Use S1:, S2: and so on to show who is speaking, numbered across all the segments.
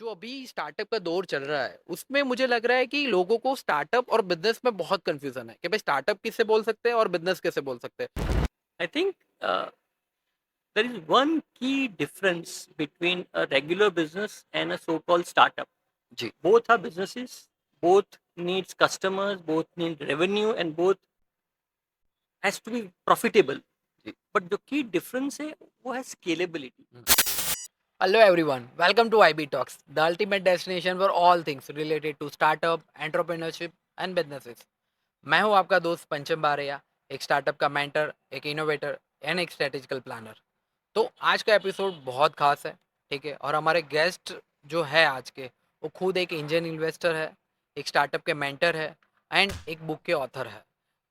S1: जो अभी स्टार्टअप का दौर चल रहा है, उसमें मुझे लग रहा है कि लोगों को स्टार्टअप और बिज़नेस में बहुत कन्फ्यूज़न है कि भाई स्टार्टअप किसे बोल सकते हैं और बिज़नेस किसे बोल सकते हैं।
S2: I think there is one key difference between a regular business and a so-called startup.
S1: Ji,
S2: Both are businesses, both needs customers, both need revenue, and both has to be profitable.
S1: Ji.
S2: But the key difference है वो है scalability.
S1: हुँ। Hello everyone, welcome to IB talks, the ultimate destination for all things related to startup, entrepreneurship and businesses. मैं हूं आपका दोस्त पंचम बारैया, एक स्टार्टअप का मेंटर, एक इनोवेटर एंड एक स्ट्रेटेजिकल प्लानर। तो आज का एपिसोड बहुत खास है, ठीक है। और हमारे गेस्ट जो है आज के, वो खुद एक इंडियन इन्वेस्टर है, एक स्टार्टअप के मेंटर है एंड एक बुक के ऑथर है।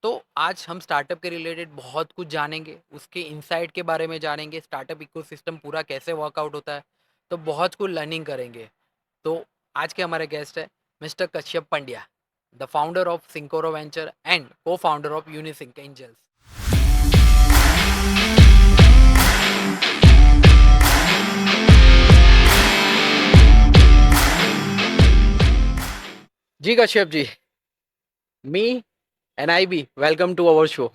S1: तो आज हम स्टार्टअप के रिलेटेड बहुत कुछ जानेंगे, उसके इनसाइट के बारे में जानेंगे, स्टार्टअप इकोसिस्टम पूरा कैसे वर्कआउट होता है। तो बहुत कुछ लर्निंग करेंगे। तो आज के हमारे गेस्ट है mister Kashyap Pandya, the founder of Sincoro venture and cofounder of Unisync angels. जी Kashyap ji, me and I be welcome to our show.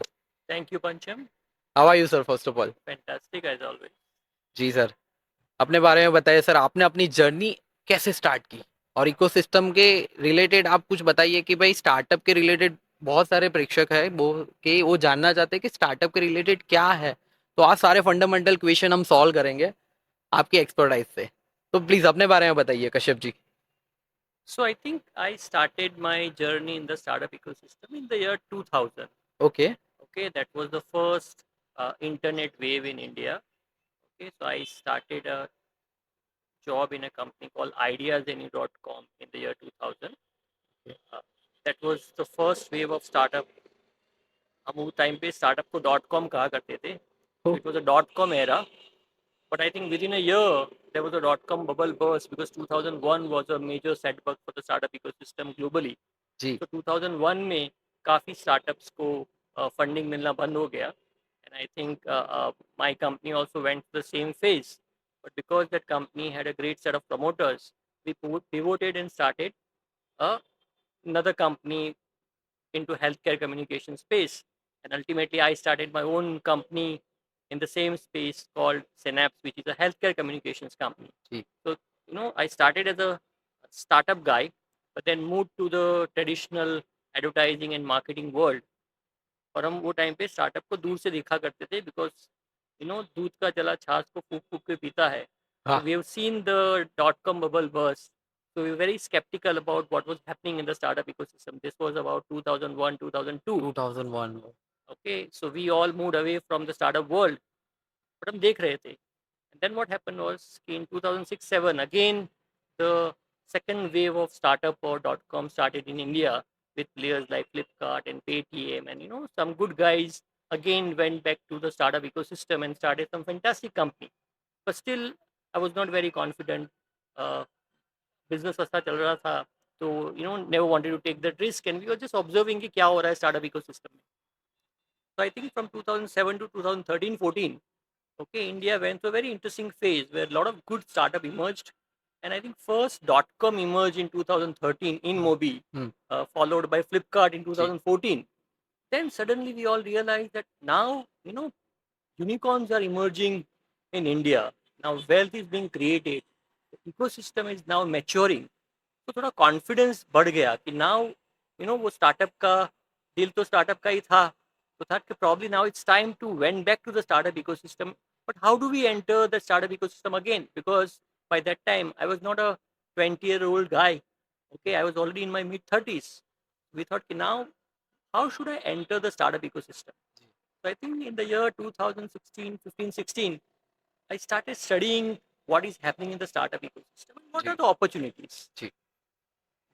S2: Thank you, Pancham.
S1: How are you sir, first of all?
S2: Fantastic as always.
S1: जी sir, अपने बारे में बताइए sir, आपने अपनी journey कैसे start की और इकोसिस्टम के रिलेटेड आप कुछ बताइए कि भाई स्टार्टअप के रिलेटेड बहुत सारे प्रेक्षक हैं वो जानना चाहते हैं कि स्टार्टअप के रिलेटेड क्या है। तो आज सारे फंडामेंटल क्वेश्चन हम सॉल्व करेंगे आपकी एक्सपर्टाइज से। तो प्लीज अपने बारे में बताइए Kashyap ji.
S2: So I think I started my journey in the startup ecosystem in the year 2000.
S1: Okay.
S2: Okay, that was the first internet wave in India. Okay, so I started a job in a company called ideasany.com in the year 2000. Uh, that was the first wave of startup. हम उस time पे startup co dot com कहा करते थे. It was a dot com era, but I think within a year there was a dot com bubble burst because 2001 was a major setback for the startup ecosystem globally.
S1: जी।
S2: तो 2001 में काफ़ी startups को funding मिलना बंद हो गया, and I think my company also went the same phase, but because that company had a great set of promoters we pivoted and started another company into healthcare communication space. And ultimately, I started my own company in the same space called Synapse, which is a healthcare communications company.
S1: जी।
S2: So, I started as a startup guy, but then moved to the traditional advertising and marketing world. और हम वो time पे startup को दूर से देखा करते थे बिकॉज दूध का जला छाछ को फूक फूक के पीता है. So
S1: हाँ।
S2: we have seen the dot-com bubble burst. So we were very skeptical about what was happening in the startup ecosystem. This was about 2001, 2002.
S1: 2001।
S2: Okay, so we all moved away from the startup world. But हम देख रहे थे. And then what happened was in 2006-7 again the second wave of startup or dot-com started in India with players like Flipkart and Paytm, and some good guys again went back to the startup ecosystem and started some fantastic company. But still I was not very confident. uh, Business अच्छा चल रहा था, तो never wanted to take that risk, and we were just observing कि क्या हो रहा है startup ecosystem में. So I think from 2007 to 2013-14, okay, India went through a very interesting phase where a lot of good startup emerged, and I think first dot-com emerged in 2013 in Mobi,
S1: hmm.
S2: followed by Flipkart in
S1: ji.
S2: 2014. Then suddenly we all realized that now unicorns are emerging in India. Now wealth is being created, the ecosystem is now maturing. तो थोड़ा confidence बढ़ गया कि now वो startup का दिल तो startup का ही था, तो था कि probably now it's time to went back to the startup ecosystem. But how do we enter the startup ecosystem again, because by that time I was not a 20-year-old guy. Okay, I was already in my mid 30s. We thought कि now how should I enter the startup ecosystem? So I think in the year 2016, 15, 16, I started studying what is happening in the startup ecosystem and what are
S1: जी।
S2: the opportunities.
S1: जी।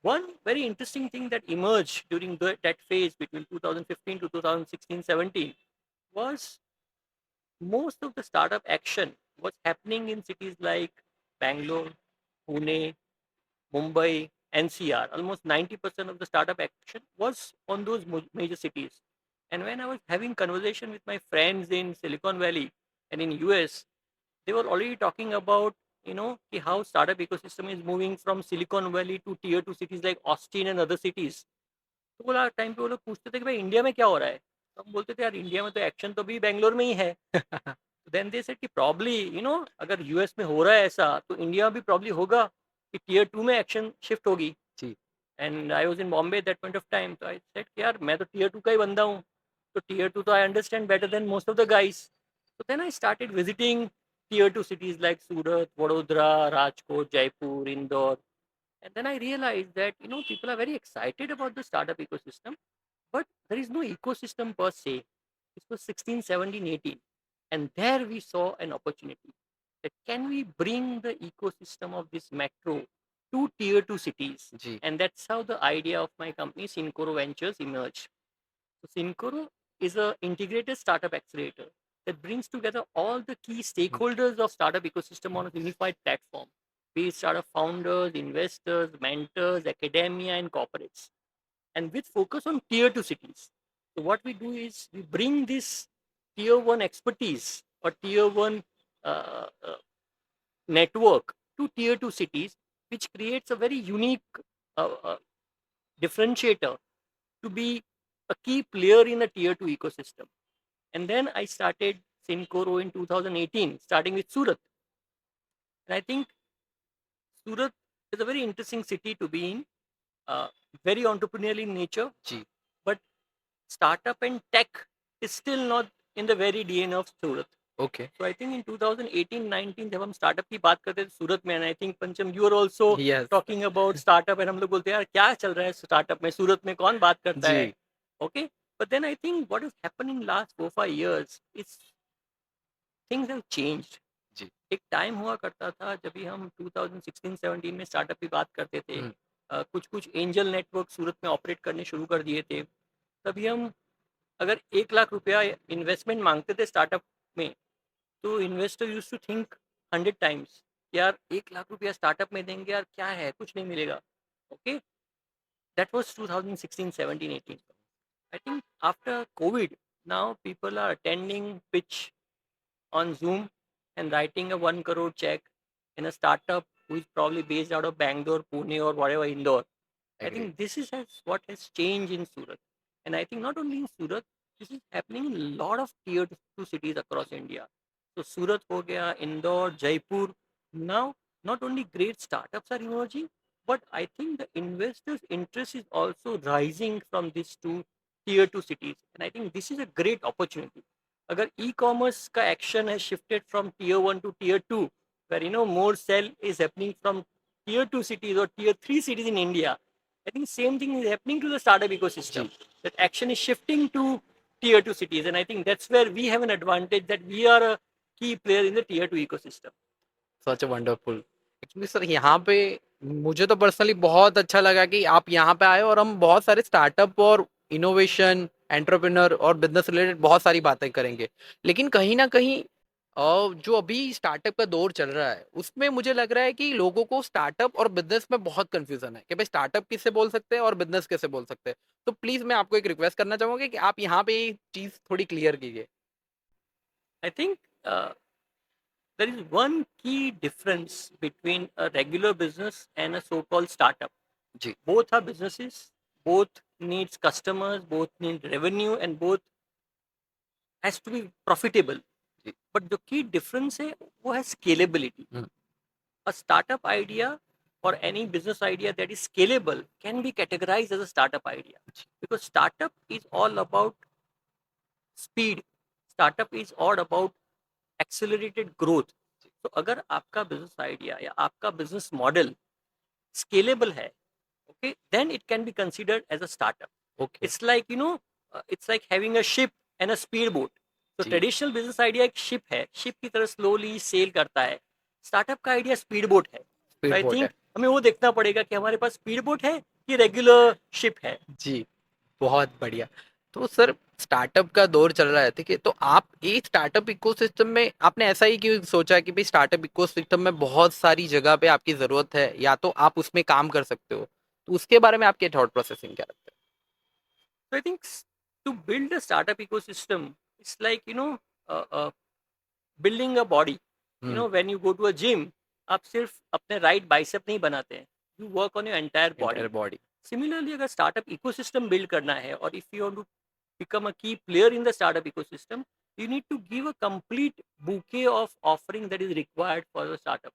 S2: One very interesting thing that emerged during that phase between 2015 to 2016-17 was most of the startup action was happening in cities like Bangalore, Pune, Mumbai, NCR. Almost 90% of the startup action was on those major cities. And when I was having conversation with my friends in Silicon Valley and in US, they were already talking about कि how startup ecosystem is moving from Silicon Valley to tier 2 cities like Austin and other cities. तो बोला time पे वो लोग पूछते थे कि भाई इंडिया में क्या हो रहा है, तो हम बोलते थे यार इंडिया में तो एक्शन तो अभी बैंगलोर में ही है. देन दे सेड कि प्रॉब्ली अगर यूएस में हो रहा है ऐसा तो इंडिया में भी प्रॉब्ली होगा कि टियर 2 में एक्शन शिफ्ट होगी.
S1: जी.
S2: And I was in Bombay that point of time, तो आई सेड कि यार मैं तो टियर 2 का ही बंदा हूँ, तो टियर 2 तो I understand better than most of the guys. तो then I started visiting tier 2 cities like Surat, Vadodara, Rajkot, Jaipur, Indore. And then I realized that, people are very excited about the startup ecosystem, but there is no ecosystem per se. This was 16, 17, 18. And there we saw an opportunity that can we bring the ecosystem of this metro to tier 2 cities?
S1: जी.
S2: And that's how the idea of my company, Syncoro Ventures, emerged. So Syncoro is an integrated startup accelerator that brings together all the key stakeholders of startup ecosystem on a unified platform, be it startup founders, investors, mentors, academia, and corporates, and with focus on tier 2 cities. So what we do is we bring this tier 1 expertise or tier 1 uh, uh, network to tier 2 cities, which creates a very unique differentiator to be a key player in a tier 2 ecosystem. And then I started Syncoro in 2018, starting with Surat. And I think Surat is a very interesting city to be in, uh, very entrepreneurial in nature,
S1: जी.
S2: but startup and tech is still not in the very DNA of Surat.
S1: Okay.
S2: So I think in 2018-19 जब हम startup की बात करते थे सूरत में, and I think पंचम you are also
S1: Yes.
S2: talking about startup, and हम लोग बोलते हैं यार क्या चल रहा है स्टार्टअप में, सूरत में कौन बात करता है.
S1: जी.
S2: Okay, but then I think what has happened in last 4-5 years is things have changed.
S1: जी.
S2: एक टाइम हुआ करता था जब भी हम 2016-17 में स्टार्टअप की बात करते थे, कुछ कुछ एंजल नेटवर्क सूरत में ऑपरेट करने शुरू कर दिए थे. तभी हम अगर 1 लाख रुपया इन्वेस्टमेंट मांगते थे स्टार्टअप में, तो investor use to think 100 times, यार 1 लाख रुपया स्टार्टअप में देंगे यार क्या है, कुछ नहीं मिलेगा. Okay, that was 2016-17-18. I think after COVID, now people are attending pitch on Zoom and writing a 1 crore check in a startup who is probably based out of Bangalore, Pune, or whatever, Indore. I
S1: Agree.
S2: think this is what has changed in Surat. And I think not only in Surat, this is happening in a lot of tier 2 cities across India. So Surat ho gaya, Indore, Jaipur. Now, not only great startups are emerging, but I think the investors' interest is also rising from these two tier 2 cities. And I think this is a great opportunity. अगर e-commerce का action has shifted from tier 1 to tier 2, where more sell is happening from tier 2 cities or tier 3 cities in India, I think same thing is happening to the startup ecosystem.
S1: जी.
S2: That action is shifting to tier 2 cities, and I think that's where we have an advantage, that we are a key player in the tier 2 ecosystem.
S1: Such wonderful. Actually sir यहाँ पे मुझे तो personally बहुत अच्छा लगा कि आप यहाँ पे आए और हम बहुत सारे स्टार्टअप और इनोवेशन, एंटरप्रेन्योर और बिजनेस रिलेटेड बहुत सारी बातें करेंगे. लेकिन कहीं ना कहीं जो अभी स्टार्टअप का दौर चल रहा है उसमें मुझे लग रहा है कि लोगों को स्टार्टअप और बिजनेस में बहुत कंफ्यूजन है कि भाई स्टार्टअप किससे बोल सकते हैं और बिजनेस कैसे बोल सकते हैं. तो प्लीज मैं आपको एक रिक्वेस्ट करना चाहूंगा कि आप यहाँ पे ये चीज थोड़ी क्लियर कीजिए.
S2: I think there is one key difference between a regular business and a so-called startup.
S1: Ji.
S2: Both are businesses, both needs customers, both need revenue, and both has to be profitable.
S1: Ji.
S2: But the key difference है वो है scalability. A startup idea or any business idea that is scalable can be categorized as a startup idea, because startup is all about speed. Startup is all about accelerated growth. तो अगर आपका business idea या आपका business model scalable है, okay, then it can be considered as a startup.
S1: Okay.
S2: It's like it's like having a ship and a speedboat. तो
S1: जी.
S2: Traditional business idea एक ship है, ship की तरह स्लोली सेल करता है. स्टार्टअप का idea speed boat है.
S1: Speed
S2: आई
S1: boat
S2: think
S1: है.
S2: हमें वो देखना पड़ेगा कि हमारे पास स्पीड बोट है कि रेगुलर शिप है.
S1: जी. बहुत बढ़िया. तो सर स्टार्टअप का दौर चल रहा है, ठीक है, तो आप ये स्टार्टअप इकोसिस्टम में आपने ऐसा ही क्यों सोचा कि भाई स्टार्टअप इकोसिस्टम में बहुत सारी जगह पे आपकी जरूरत है या तो आप उसमें काम कर सकते हो, तो उसके बारे में आपके थॉट प्रोसेसिंग क्या लगता
S2: So I think to build a startup ecosystem, it's like building a body.
S1: है?
S2: When you go to a gym, आप सिर्फ अपने राइट बाइसेप नहीं बनाते हैं, you work on your entire
S1: entire
S2: body.
S1: Body.
S2: Similarly अगर स्टार्टअप इकोसिस्टम बिल्ड करना है और if you want to become a key player in the startup ecosystem, you need to give a complete bouquet of offering that is required for the startup.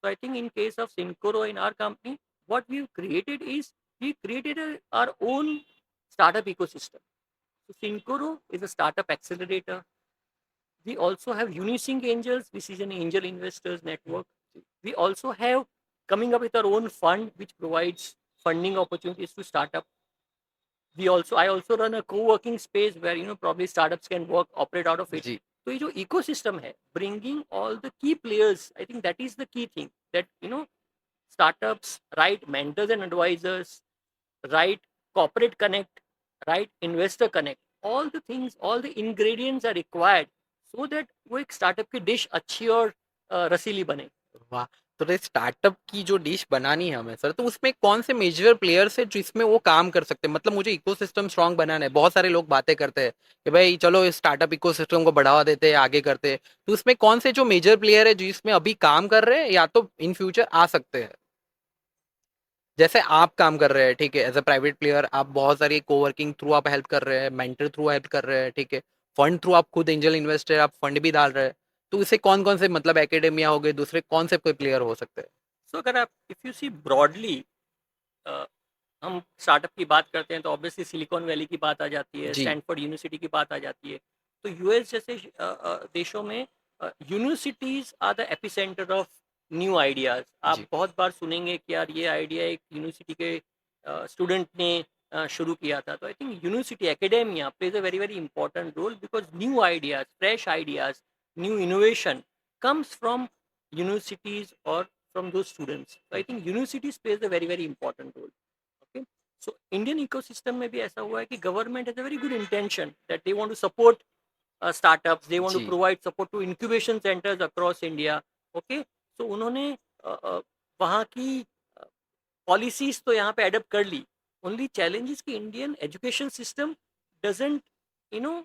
S2: So I think in case of Syncoro in our company, what we've created is we created our own startup ecosystem. So Syncoro is a startup accelerator. We also have Unisync Angels, which is an angel investors network. We also have coming up with our own fund, which provides funding opportunities to startup. I also run a co-working space where probably startups can work operate out of it.
S1: जी।
S2: तो ये जो ecosystem है, bringing all the key players, I think that is the key thing, that startups, right mentors and advisors, right corporate connect, right investor connect, all the things, all the ingredients are required so that वो एक startup की dish अच्छी और रसीली बने.
S1: वाह! तो ये स्टार्टअप की जो डिश बनानी है हमें सर, तो उसमें कौन से मेजर प्लेयर्स हैं जिसमें वो काम कर सकते हैं? मतलब मुझे इकोसिस्टम स्ट्रॉन्ग बनाना है। बहुत सारे लोग बातें करते हैं कि भाई चलो इस स्टार्टअप इकोसिस्टम को बढ़ावा देते हैं, आगे करते हैं। तो उसमें कौन से जो मेजर प्लेयर है जिसमें अभी काम कर रहे हैं या तो इन फ्यूचर आ सकते हैं? जैसे आप काम कर रहे हैं, ठीक है, एज अ प्राइवेट प्लेयर आप बहुत सारी कोवर्किंग थ्रू आप हेल्प कर रहे हैं, मेंटर थ्रू हेल्प कर रहे हैं, ठीक है, फंड थ्रू आप खुद एंजल इन्वेस्टर आप फंड भी डाल रहे हैं। तो इसे कौन कौन से मतलब एकेडेमिया हो गए, दूसरे कौन से कोई प्लेयर हो सकते हैं?
S2: So अगर आप इफ यू सी ब्रॉडली, हम स्टार्टअप की बात करते हैं तो ऑब्वियसली सिलिकॉन वैली की बात आ जाती है,
S1: जी।
S2: स्टैनफोर्ड यूनिवर्सिटी की बात आ जाती है. तो यूएस जैसे देशों में universities are the epicentre of new ideas. आप
S1: जी।
S2: बहुत बार सुनेंगे कि यार ये आइडिया एक यूनिवर्सिटी के स्टूडेंट ने शुरू किया था. तो I think university academia plays a very very important role because new ideas, fresh ideas, new innovation comes from universities or from those students. So I think universities plays a very very important role. Okay, so Indian ecosystem में भी ऐसा हुआ है कि government has a very good intention that they want to support startups, they want to
S1: ji.
S2: provide support to incubation centers across India. Okay, so उन्होंने वहाँ की policies तो यहाँ पे अडॉप्ट कर ली. ओनली चैलेंज इज कि Indian education system doesn't you know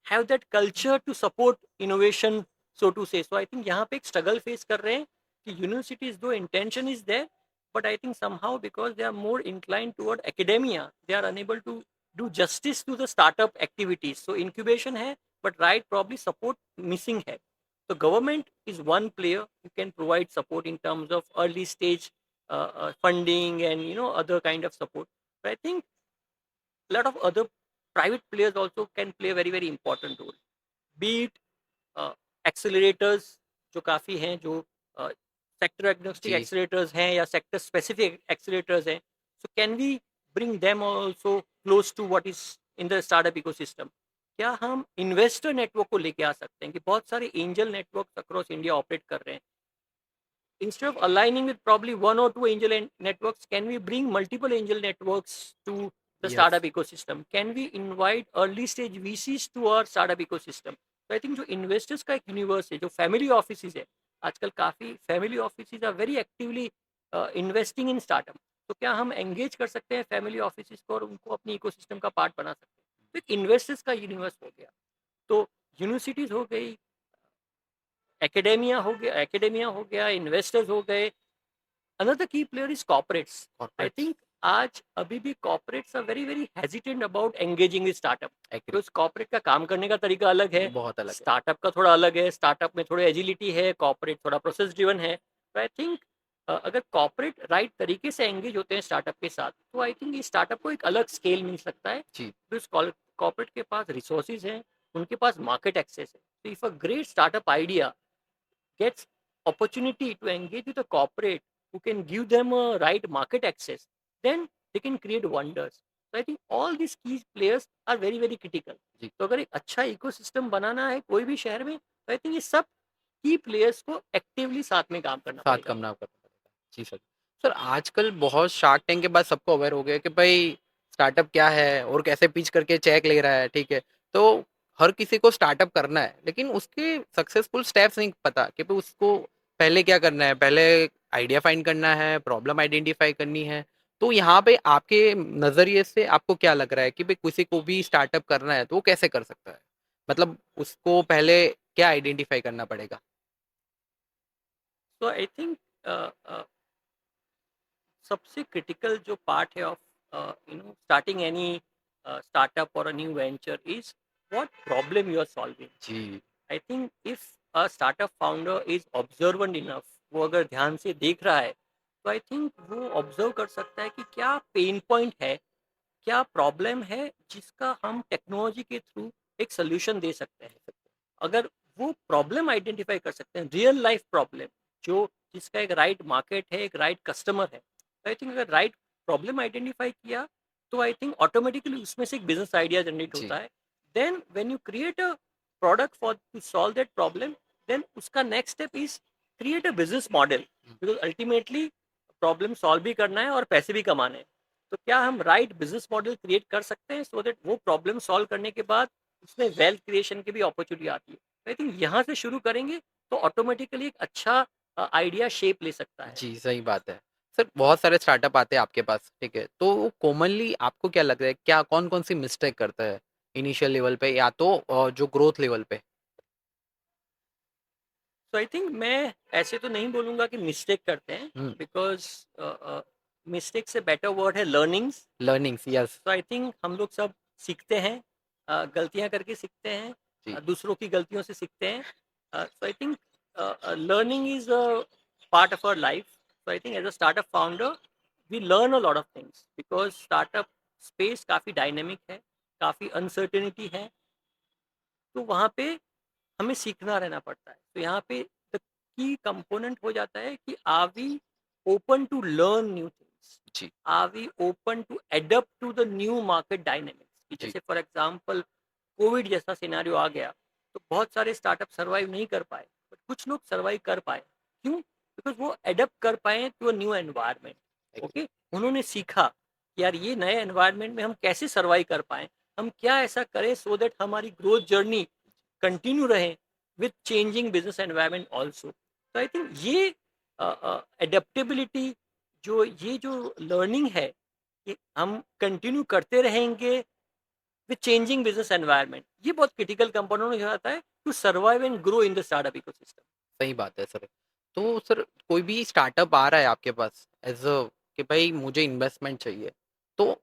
S2: have that culture to support innovation, so to say. So I think यहाँ पे एक स्ट्रगल फेस कर रहे हैं कि यूनिवर्सिटीज दो intention is there, but I think somehow because they are more inclined toward academia, they are unable to do justice to the startup activities. So incubation hai, but right probably support missing hai. So government is one player who can provide support in terms of early stage funding and other kind of support. But I think a lot of other private players also can play a very very important role. Be it accelerators जो काफ़ी हैं, जो sector agnostic
S1: जी।
S2: एक्सीलेटर्स हैं या sector specific accelerators हैं. So can we bring them also close to what is in the startup ecosystem. क्या हम investor network को लेके आ सकते हैं कि बहुत सारे angel network across India operate कर रहे हैं. Instead of aligning with probably one or two angel networks, can we bring multiple angel networks to the
S1: yes.
S2: startup ecosystem? Can we invite early stage VCs to our startup ecosystem? तो I think जो investors का एक universe है, जो family office है, आजकल काफ़ी family office are very actively investing in startup. तो क्या हम एंगेज कर सकते हैं फैमिली ऑफिस को और उनको अपनी इकोसिस्टम का पार्ट बना सकते हैं? तो एक इन्वेस्टर्स का यूनिवर्स हो गया. तो यूनिवर्सिटीज हो गई, एकेडेमिया हो गया, इन्वेस्टर्स हो गए. Another key player is corporates. I
S1: corporates.
S2: Think आज अभी भी corporates are very very hesitant about engaging with startup.
S1: Agree.
S2: Because corporate का काम करने का तरीका अलग है,
S1: बहुत अलग है।
S2: स्टार्टअप का थोड़ा अलग है. स्टार्टअप में थोड़ी एजिलिटी है, कॉर्पोरेट थोड़ा प्रोसेस ड्रिवन है. तो आई थिंक अगर कॉर्पोरेट राइट तरीके से एंगेज होते हैं स्टार्टअप के साथ, तो आई थिंक इस स्टार्टअप को एक अलग स्केल मिल सकता है.
S1: जी।
S2: बिकॉज कॉर्पोरेट के पास रिसोर्सेज हैं, उनके पास मार्केट एक्सेस है. तो if a great startup idea gets opportunity to engage with a corporate who can give them a right market access, then they can create wonders. So I think all these key players are very very critical.
S1: जी।
S2: तो अगर एक अच्छा ecosystem बनाना है कोई भी शहर में, तो आई थिंक ये सब की प्लेयर्स को एक्टिवली साथ में काम करना
S1: साथ
S2: पड़ेगा.
S1: कम ना करना पड़ेगा। जी सर। सर आजकल बहुत शार्क टैंक के बाद सबको अवेयर हो गया कि भाई स्टार्टअप क्या है और कैसे पिच करके चेक ले रहा है, ठीक है। तो हर किसी को स्टार्टअप करना है, लेकिन उसके सक्सेसफुल स्टेप्स नहीं पता कि भाई उसको पहले क्या करना है। पहले आइडिया फाइंड करना है, प्रॉब्लम आइडेंटिफाई करनी है। तो यहाँ पे आपके नज़रिए से आपको क्या लग रहा है कि भाई किसी को भी स्टार्टअप करना है तो वो कैसे कर सकता है? मतलब उसको पहले क्या आइडेंटिफाई करना पड़ेगा?
S2: So I think सबसे क्रिटिकल जो पार्ट है of starting any startup or a new venture is what problem you are solving.
S1: जी,
S2: I think if a startup founder is observant enough, वो अगर ध्यान से देख रहा है, तो आई थिंक वो ऑब्जर्व कर सकता है कि क्या पेन पॉइंट है, क्या प्रॉब्लम है जिसका हम टेक्नोलॉजी के थ्रू एक सोल्यूशन दे सकते हैं. अगर वो प्रॉब्लम आइडेंटिफाई कर सकते हैं, रियल लाइफ प्रॉब्लम, जो जिसका एक राइट मार्केट है, एक राइट कस्टमर है, तो आई थिंक अगर राइट प्रॉब्लम आइडेंटिफाई किया, तो आई थिंक ऑटोमेटिकली उसमें से एक बिजनेस आइडिया जनरेट
S1: जी,
S2: होता है. Then when you create a product for to solve that problem, then उसका next step is create a business model,
S1: hmm,
S2: because ultimately problem solve भी करना है और पैसे भी कमाने हैं. तो क्या हम राइट बिजनेस मॉडल क्रिएट कर सकते हैं सो दैट वो प्रॉब्लम सॉल्व करने के बाद उसमें वेल्थ क्रिएशन की भी अपॉर्चुनिटी आती है. आई थिंक यहाँ से शुरू करेंगे तो ऑटोमेटिकली एक अच्छा आइडिया शेप ले सकता है.
S1: जी, सही बात है। सर बहुत सारे स्टार्टअप आते हैं आपके पास, ठीक है? तो कॉमनली आपको क्या लगता है, क्या कौन-कौन सी मिस्टेक करता है इनिशियल लेवल पे या तो जो ग्रोथ लेवल पे?
S2: तो आई थिंक मैं ऐसे तो नहीं बोलूंगा कि मिस्टेक करते हैं,
S1: हुँ,
S2: बिकॉज मिस्टेक से बेटर वर्ड है लर्निंग्स.
S1: लर्निंग्स यस,
S2: तो आई थिंक हम लोग सब सीखते हैं, गलतियां करके सीखते हैं,
S1: जी,
S2: दूसरों की गलतियों से सीखते हैं. So I think learning is a part of our life. So I think as a startup founder we learn a lot of things, because startup space काफ़ी डायनेमिक है, काफ़ी अनसर्टेनिटी है. तो वहाँ पे हमें सीखना रहना पड़ता है. तो यहाँ पे द की कंपोनेंट हो जाता है कि are we open to learn new things,
S1: जी,
S2: are we open to adapt to the new market dynamics. कि
S1: जी,
S2: जैसे फॉर एग्जांपल कोविड जैसा सिनेरियो आ गया, तो बहुत सारे स्टार्टअप सर्वाइव नहीं कर पाए, बट कुछ लोग सर्वाइव कर पाए. क्यों? बिकॉज वो एडप्ट कर पाए to a new environment.
S1: Agree,
S2: okay, उन्होंने सीखा कि यार ये नए एनवायरनमेंट में हम कैसे सर्वाइव कर पाए, हम क्या ऐसा करें सो दैट हमारी ग्रोथ जर्नी कंटिन्यू रहे with changing business environment also. तो आई थिंक ये एडेप्टेबिलिटी, जो लर्निंग है, कि हम कंटिन्यू करते रहेंगे विथ चेंजिंग बिजनेस एनवायरनमेंट, ये बहुत क्रिटिकल कंपोनेंट हो जाता है to survive and grow in the startup ecosystem.
S1: सही बात है सर। तो सर कोई भी स्टार्टअप आ रहा है आपके पास एज़ अ कि भाई मुझे इन्वेस्टमेंट चाहिए, तो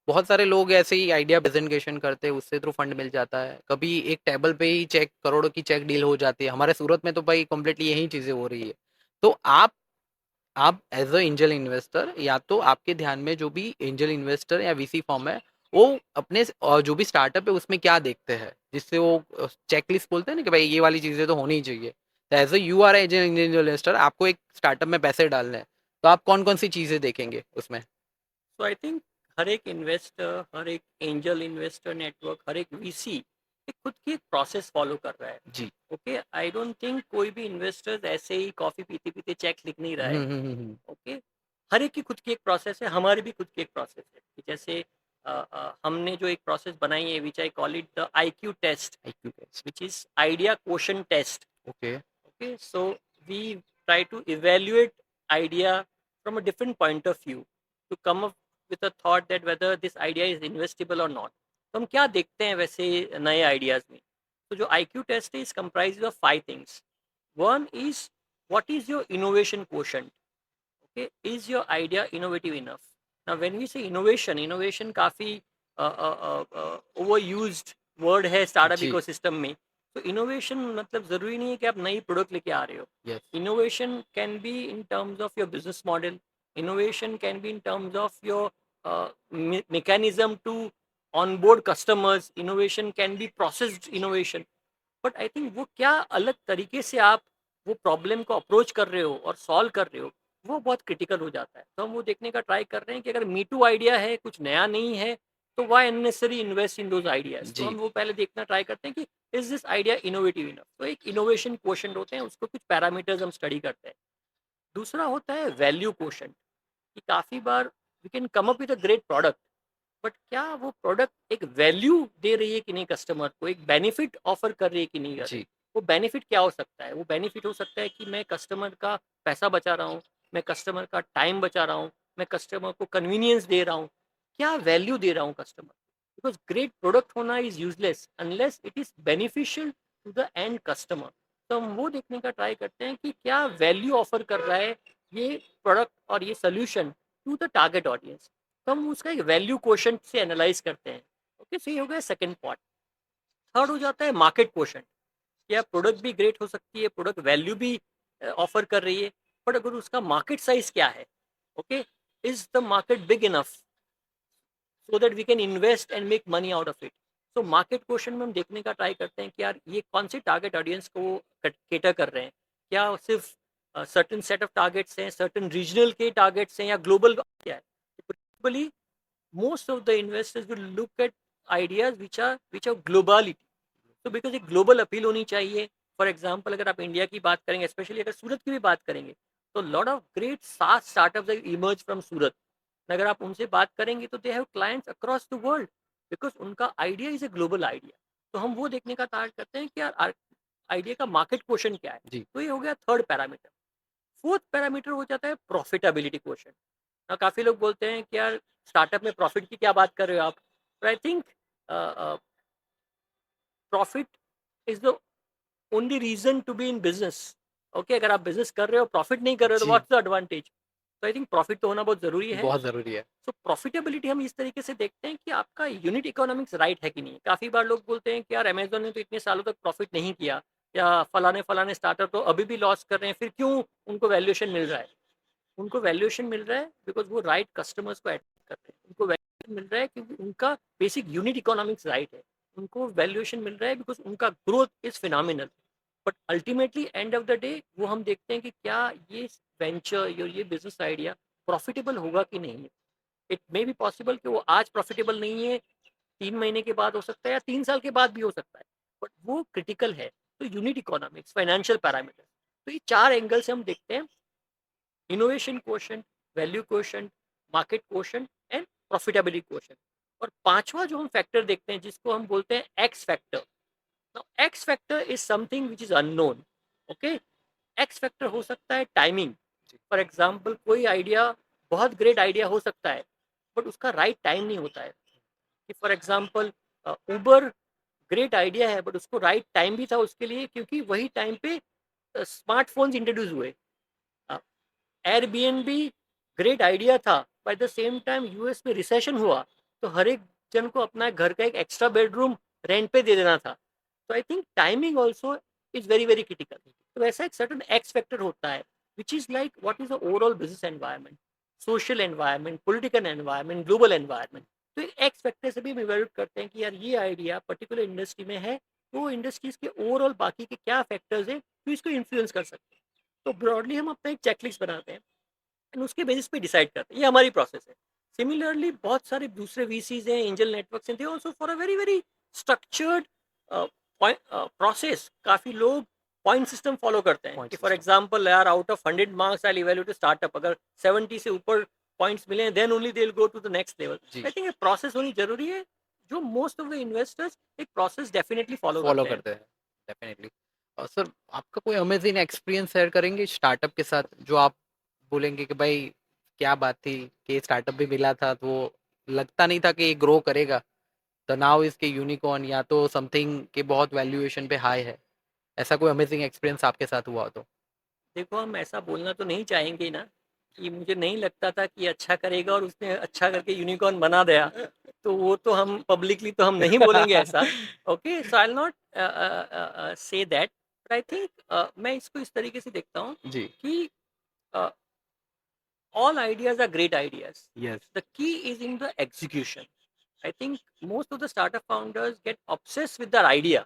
S1: बहुत सारे लोग ऐसे ही आइडिया प्रेजेंटेशन करते हैं, उससे थ्रू फंड मिल जाता है। कभी एक टेबल पे ही चेक करोड़ों की चेक डील हो जाती है। हमारे सूरत में तो भाई कंप्लीटली यही चीज़ें हो रही है। तो आप एज़ अ एंजल इन्वेस्टर या तो आपके ध्यान में जो भी एंजल इन्वेस्टर या वीसी फर्म है, वो अपने जो भी स्टार्टअप है उसमें क्या देखते हैं? जिससे वो चेकलिस्ट बोलते हैं ना कि भाई ये वाली चीज़ें तो होनी ही चाहिए। तो as a you are angel investor आपको एक स्टार्टअप में पैसे डालने हैं, तो आप कौन-कौन सी चीज़ें देखेंगे उसमें?
S2: सो आई थिंक हर एक इन्वेस्टर, हर एक एंजल इन्वेस्टर नेटवर्क, हर एक वीसी एक खुद की एक प्रोसेस फॉलो कर रहा है.
S1: जी।
S2: ओके, आई डोंट थिंक कोई भी इन्वेस्टर ऐसे ही कॉफी पीते पीते चेक लिख नहीं रहा
S1: हुँ,
S2: है.
S1: हुँ, हुँ, हुँ।
S2: ओके, हर एक की खुद की एक प्रोसेस है, हमारी भी खुद की एक प्रोसेस है. कि जैसे हमने जो एक प्रोसेस बनाई है, which I call it the IQ test,
S1: IQ test.
S2: Which is idea quotient test.
S1: Okay.
S2: Okay, so we try to evaluate idea from a different point of view to come up with a thought that whether this idea is investable or not. तो हम क्या देखते हैं वैसे नए ideas में? तो जो IQ टेस्ट है is comprise of 5 things. One is what is your innovation quotient. Okay, is your idea innovative enough. Now when we say innovation, innovation काफी ओवर यूज्ड वर्ड है स्टार्टअप
S1: जी,
S2: इकोसिस्टम में. तो innovation मतलब जरूरी नहीं है कि आप नई प्रोडक्ट लेके आ रहे हो.
S1: Yes.
S2: Innovation can be in terms of your business model. Innovation can be in terms of your mechanism to onboard customers. Innovation can be processed innovation. But I think वो क्या अलग तरीके से आप वो प्रॉब्लम को अप्रोच कर रहे हो और सॉल्व कर रहे हो, वो बहुत क्रिटिकल हो जाता है. तो हम वो देखने का ट्राई कर रहे हैं कि अगर मी टू आइडिया है, कुछ नया नहीं है, तो why unnecessary invest in those ideas. तो
S1: जी,
S2: हम वो पहले देखना ट्राई करते हैं कि is this idea innovative enough. तो एक इनोवेशन क्वोशंट होते हैं, उसको कुछ पैरामीटर्स हम स्टडी करते हैं. दूसरा होता है वैल्यू क्वोशंट. कि काफ़ी बार we can come up with a great product, but क्या वो प्रोडक्ट एक वैल्यू दे रही है कि नहीं, कस्टमर को एक बेनिफिट ऑफर कर रही है कि नहीं कर रही.
S1: जी,
S2: वो बेनिफिट क्या हो सकता है? वो बेनिफिट हो सकता है कि मैं कस्टमर का पैसा बचा रहा हूँ, मैं कस्टमर का टाइम बचा रहा हूँ, मैं कस्टमर को कन्वीनियंस दे रहा हूँ. क्या वैल्यू दे रहा हूँ कस्टमर? बिकॉज ग्रेट प्रोडक्ट होना is useless unless it is beneficial to the end customer. तो हम वो देखने का ट्राई करते हैं कि क्या वैल्यू ऑफर कर रहा है ये प्रोडक्ट और ये solution to the target audience. तो हम उसका एक वैल्यू क्वोशंट से एनालाइज करते हैं। ओके, सो ये हो गया सेकंड पार्ट। थर्ड हो जाता है मार्केट क्वोशंट। क्या प्रोडक्ट भी ग्रेट हो सकती है, प्रोडक्ट वैल्यू भी ऑफर कर रही है, बट अगर उसका मार्केट साइज क्या है, okay, is the market big enough so that we can invest and make money out of it. So market question में हम देखने का ट्राई करते हैं कि यार ये कौन से टारगेट ऑडियंस को केटर कर रहे हैं। क्या सिर्फ सर्टन सेट ऑफ टारगेट्स हैं, सर्टन रीजनल के टारगेट्स हैं, या ग्लोबल क्या है। Principally most of the investors will look at ideas which are globality. तो बिकॉज एक ग्लोबल अपील होनी चाहिए। फॉर एग्जाम्पल अगर आप इंडिया की बात करेंगे, स्पेशली अगर सूरत की भी बात करेंगे, तो lot of great SaaS startups emerge from Surat. अगर आप उनसे बात करेंगे तो they have clients across the world, because उनका idea is a global idea. तो हम वो देखने का टारगेट करते हैं कि यार आइडिया का मार्केट क्वेश्चन क्या है।
S1: जी।
S2: तो ये हो गया थर्ड पैरामीटर। फोर्थ पैरामीटर हो जाता है प्रॉफिटेबिलिटी क्वेश्चन। ना काफी लोग बोलते हैं कि यार स्टार्टअप में प्रॉफिट की क्या बात कर रहे हो आप। I think profit is the only reason to be in business. Okay, अगर आप बिजनेस कर रहे हो प्रॉफिट नहीं कर रहे हो तो
S1: जी,
S2: व्हाट्स द एडवांटेज। तो आई थिंक प्रॉफिट तो होना बहुत जरूरी है।
S1: बहुत ज़रूरी है।
S2: सो प्रॉफिटेबिलिटी हम इस तरीके से देखते हैं कि आपका यूनिट इकोनॉमिक्स राइट है कि नहीं। काफी बार लोग बोलते हैं कि यार अमेजोन ने तो इतने सालों तक प्रॉफिट नहीं किया, या फलाने फलाने स्टार्टअप तो अभी भी लॉस कर रहे हैं, फिर क्यों उनको वैल्यूएशन मिल रहा है। उनको वैल्यूएशन मिल रहा है बिकॉज वो राइट कस्टमर्स को अट्रैक्ट कर रहे हैं। उनको वैल्यूएशन मिल रहा है क्योंकि उनका बेसिक यूनिट इकोनॉमिक्स राइट है। उनको वैल्यूएशन मिल रहा है बिकॉज उनका growth is phenomenal. But ultimately end of the day वो हम देखते हैं कि क्या ये वेंचर या ये बिजनेस आइडिया प्रॉफिटेबल होगा कि नहीं है। इट मे बी पॉसिबल कि वो आज प्रॉफिटेबल नहीं है, 3 महीने के बाद हो सकता है, या 3 साल के बाद भी हो सकता है, बट वो क्रिटिकल है। तो यूनिट इकोनॉमिक्स, फाइनेंशियल पैरामीटर, तो ये 4 एंगल से हम देखते हैं। Innovation quotient, value quotient, market quotient and profitability quotient. और पांचवा जो हम फैक्टर देखते हैं जिसको हम बोलते हैं x factor. Now x factor is something which is unknown. Okay, x factor हो सकता है टाइमिंग। फॉर एग्जाम्पल कोई आइडिया बहुत ग्रेट आइडिया हो सकता है, बट उसका राइट टाइम नहीं होता है। कि for example Uber great idea है, बट उसको राइट टाइम भी था उसके लिए, क्योंकि वही टाइम पे स्मार्टफोन्स इंट्रोड्यूस हुए। एयरबीएनबी ग्रेट आइडिया था, bye the same time US में रिसेशन हुआ, तो हर एक जन को अपना घर का एक एक्स्ट्रा बेडरूम रेंट पे दे देना था। तो I think timing also is very very critical. तो ऐसा एक सर्टन एक्स फैक्टर होता है which is like what is the overall business environment, social environment, political environment, global environment. तो एक्स फैक्टर से भी हम इवेल्यूएट करते हैं कि यार ये आइडिया पर्टिकुलर इंडस्ट्री में है, तो इंडस्ट्रीज के ओवरऑल बाकी के क्या फैक्टर्स हैं जो इसको इन्फ्लुएंस कर सकते हैं। तो ब्रॉडली हम अपना एक चेकलिस्ट बनाते हैं एंड उसके बेसिस पे डिसाइड करते हैं। ये हमारी प्रोसेस है। सिमिलरली बहुत सारे दूसरे वीसीज हैं, एंजल नेटवर्क्स हैं, they also for a very very structured process. काफी लोग पॉइंट सिस्टम फॉलो करते हैं
S1: पॉइंट
S2: कि फॉर
S1: सिस्टम।
S2: एग्जांपल यार out of 100 marks I evaluate startup, अगर 70 से ऊपर पॉइंट्स मिले then only they will go to the next level.
S1: जी,
S2: आई थिंक ये प्रोसेस होनी जरूरी है, जो मोस्ट ऑफ द इन्वेस्टर्स एक प्रोसेस डेफिनेटली फॉलो
S1: फॉलो
S2: करते हैं।
S1: करते हैं, डेफ़िनिटली। सर, आपका कोई अमेज़िंग एक्सपीरियंस शेयर करेंगे स्टार्टअप के साथ, जो आप बोलेंगे कि भाई क्या बात थी कि ये स्टार्टअप भी मिला था, तो लगता नहीं था कि ये ग्रो करेगा, तो नाउ इसके यूनिकॉर्न या तो समथिंग के बहुत वैल्यूएशन पे हाई है। ऐसा कोई अमेज़िंग एक्सपीरियंस आपके साथ हुआ हो तो?
S2: देखो, हम ऐसा बोलना तो नहीं चाहेंगे ना कि मुझे नहीं लगता था कि अच्छा करेगा और उसने अच्छा करके यूनिकॉर्न बना दिया। तो वो तो हम पब्लिकली तो हम नहीं बोलेंगे ऐसा। Okay, so I will not say that, but I think मैं इसको इस तरीके से देखता हूँ
S1: जी,
S2: कि all ideas are great ideas.
S1: Yes,
S2: The key is in the execution. I think most of the startup founders get obsessed with their idea.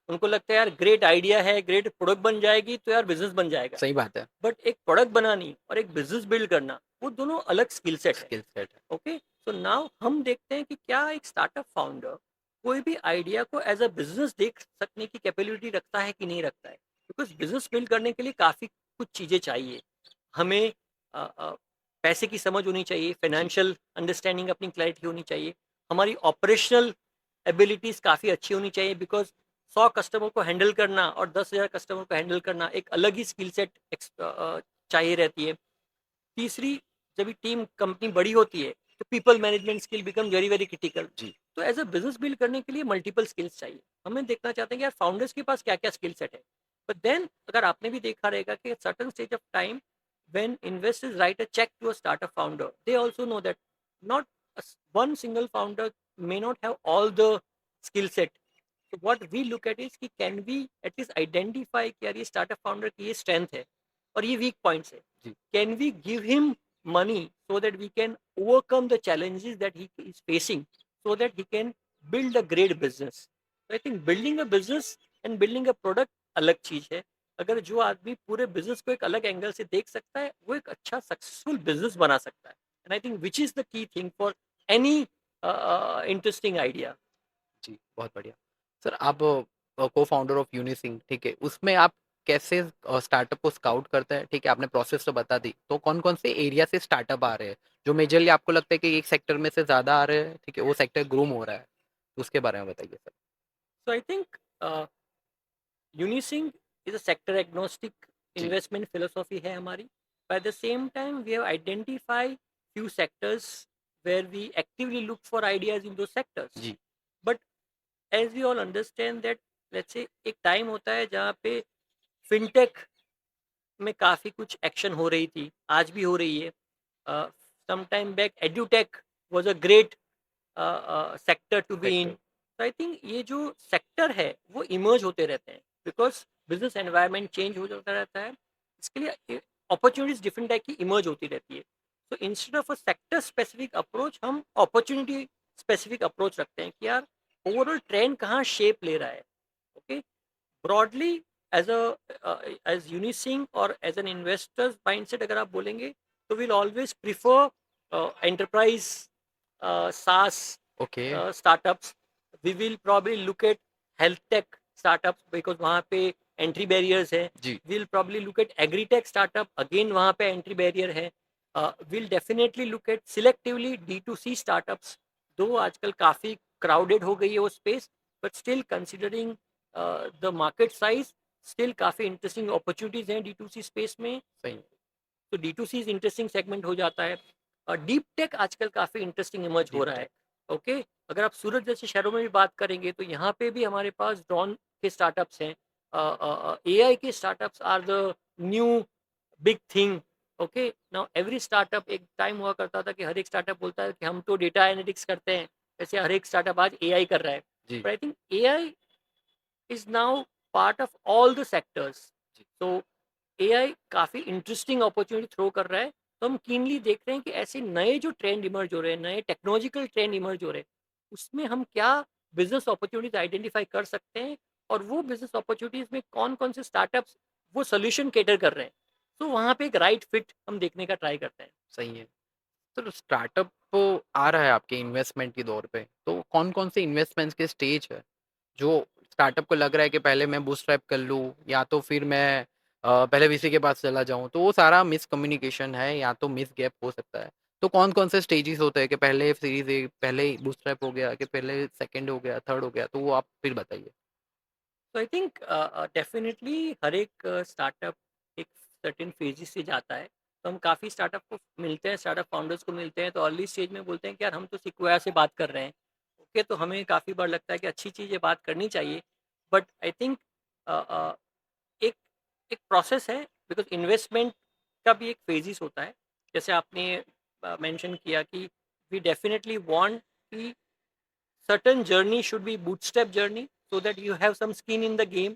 S2: उनको लगता है यार ग्रेट आइडिया है, ग्रेट प्रोडक्ट बन जाएगी तो यार बिजनेस बन जाएगा।
S1: सही बात है,
S2: बट एक प्रोडक्ट बनानी और एक बिजनेस बिल्ड करना वो दोनों अलग स्किल सेट है।
S1: स्किल सेट है।
S2: ओके, सो नाउ हम देखते हैं कि क्या एक स्टार्टअप फाउंडर कोई भी आइडिया को एज अ बिजनेस देख सकने की कैपेबिलिटी रखता है कि नहीं रखता है। बिकॉज बिजनेस बिल्ड करने के लिए काफ़ी कुछ चीज़ें चाहिए। हमें पैसे की समझ होनी चाहिए,
S1: जी,
S2: फाइनेंशियल अंडरस्टैंडिंग अपनी क्लैरिटी होनी चाहिए, हमारी ऑपरेशनल एबिलिटीज़ काफ़ी अच्छी होनी चाहिए। बिकॉज 100 कस्टमर को हैंडल करना और 10,000 कस्टमर को हैंडल करना एक अलग ही स्किल सेट चाहिए रहती है। तीसरी, जब टीम कंपनी बड़ी होती है तो people management skill become very very critical.
S1: जी,
S2: तो एज अ बिजनेस बिल्ड करने के लिए मल्टीपल स्किल्स चाहिए। हमें देखना चाहते हैं कि यार फाउंडर्स के पास क्या क्या स्किल सेट है। बट देन अगर आपने भी देखा रहेगा कि certain stage of time when investors write a check to a startup founder, they also know that not one single founder may not have all the skill set. So what we look at is कि can we at least identify कि यार ये startup founder की ये strength है और ये weak points है.
S1: जी
S2: Can we give him money so that we can overcome the challenges that he is facing so that he can build a great business. So I think building a business and building a product अलग चीज है. अगर जो आदमी पूरे business को एक अलग एंगल से देख सकता है वो एक अच्छा सक्सेसफुल बिजनेस बना सकता है. And I think which is the key thing for any interesting idea.
S1: जी, बहुत बढ़िया। सर आप को फाउंडर ऑफ यूनिसिंग, ठीक है, उसमें आप कैसे स्टार्टअप को स्काउट करते हैं? ठीक है, आपने प्रोसेस तो बता दी, तो कौन-कौन से एरिया से स्टार्टअप आ रहे हैं, जो मेजरली आपको लगता है कि एक सेक्टर में से ज़्यादा आ रहे हैं, ठीक है, वो सेक्टर ग्रूम हो रहा है, तो उसके बारे में बताइए sir?
S2: So I think Unisync is a sector agnostic
S1: जी,
S2: इन्वेस्टमेंट फिलोसॉफी है हमारी. By the same time we have identify few sectors where we actively look for ideas in those sectors.
S1: जी,
S2: but as we all understand that let's say एक time होता है जहाँ पे fintech में काफ़ी कुछ एक्शन हो रही थी, आज भी हो रही है. Some time back edutech was a great sector to be in.
S1: Sector,
S2: तो आई थिंक ये जो सेक्टर है वो इमर्ज होते रहते हैं बिकॉज बिजनेस एनवायरनमेंट चेंज हो जाता रहता है. इसके लिए अपॉर्चुनिटीज डिफरेंट टाइप की इमर्ज होती रहती है. तो instead of a sector specific approach हम अपॉर्चुनिटी स्पेसिफिक अप्रोच रखते हैं कि यार ओवरऑल ट्रेंड कहाँ शेप ले रहा है. ओके, ब्रॉडली एज एज यूनिसिंग और एज एन इन्वेस्टर्स माइंडसेट अगर आप बोलेंगे तो will always prefer enterprise SaaS
S1: okay,
S2: startups. We will probably look at health tech startups because वहाँ पे entry barriers है.
S1: जी,
S2: We'll probably look at agri-tech startup, again वहाँ पे entry barrier है. We'll definitely look at selectively D2C startups, दो आजकल काफ़ी crowded हो गई है वो space, but still considering the market size, still काफ़ी interesting opportunities हैं D2C space में.
S1: सही है,
S2: तो D2C इंटरेस्टिंग सेगमेंट हो जाता है. डीप टेक आजकल काफ़ी इंटरेस्टिंग इमर्ज हो
S1: डीप
S2: रहा है.
S1: टेक,
S2: ओके, अगर आप सूरत जैसे शहरों में भी बात करेंगे तो यहाँ पे भी हमारे पास ड्रोन के स्टार्टअप्स हैं. AI के startups are the new big thing. Okay, now every startup, एक टाइम हुआ करता था कि हर एक स्टार्टअप बोलता है कि हम तो डेटा एनालिटिक्स करते हैं, वैसे हर एक स्टार्टअप आज AI कर रहा है.
S1: जी,
S2: but I think AI is now part of all the sectors.
S1: जी,
S2: So AI काफ़ी इंटरेस्टिंग अपॉर्चुनिटी थ्रो कर रहा है. तो हम कीनली देख रहे हैं कि ऐसे नए जो ट्रेंड इमर्ज हो रहे हैं, नए टेक्नोलॉजिकल ट्रेंड इमर्ज हो रहे हैं, उसमें हम क्या बिजनेस अपॉर्चुनिटीज आइडेंटिफाई कर सकते हैं और वो बिजनेस अपॉर्चुनिटीज में कौन कौन से स्टार्टअप्स वो सोल्यूशन केटर कर रहे हैं. तो वहाँ पे एक राइट फिट हम देखने का ट्राई करते हैं.
S1: सही है। तो स्टार्टअप तो आ रहा है आपके इन्वेस्टमेंट के दौर पे, तो कौन-कौन से इन्वेस्टमेंट्स के स्टेज है, जो स्टार्टअप को लग रहा है कि पहले मैं बूटस्ट्रैप कर लूँ या तो फिर मैं पहले वीसी के पास चला जाऊँ, तो वो सारा मिसकम्युनिकेशन है या तो मिस गैप हो सकता है। तो कौन-कौन से स्टेजेस होते हैं कि पहले सीरीज़ ए पहले बूटस्ट्रैप हो गया कि पहले सेकंड हो गया, थर्ड हो गया, तो वो आप फिर बताइए?
S2: तो आई थिंक डेफिनेटली हर एक स्टार्टअप एक सर्टेन फेजेस से जाता है. तो हम काफ़ी स्टार्टअप को मिलते हैं, स्टार्टअप फाउंडर्स को मिलते हैं तो अर्ली स्टेज में बोलते हैं कि यार हम तो सिक्वाया से बात कर रहे हैं. ओके, तो हमें काफ़ी बार लगता है कि अच्छी चीज़ बात करनी चाहिए. बट आई थिंक एक एक प्रोसेस है बिकॉज इन्वेस्टमेंट का भी एक फेजिस होता है. जैसे आपने मेंशन किया कि वी डेफिनेटली वांट कि certain journey should be bootstrap journey so that you have some skin in the game.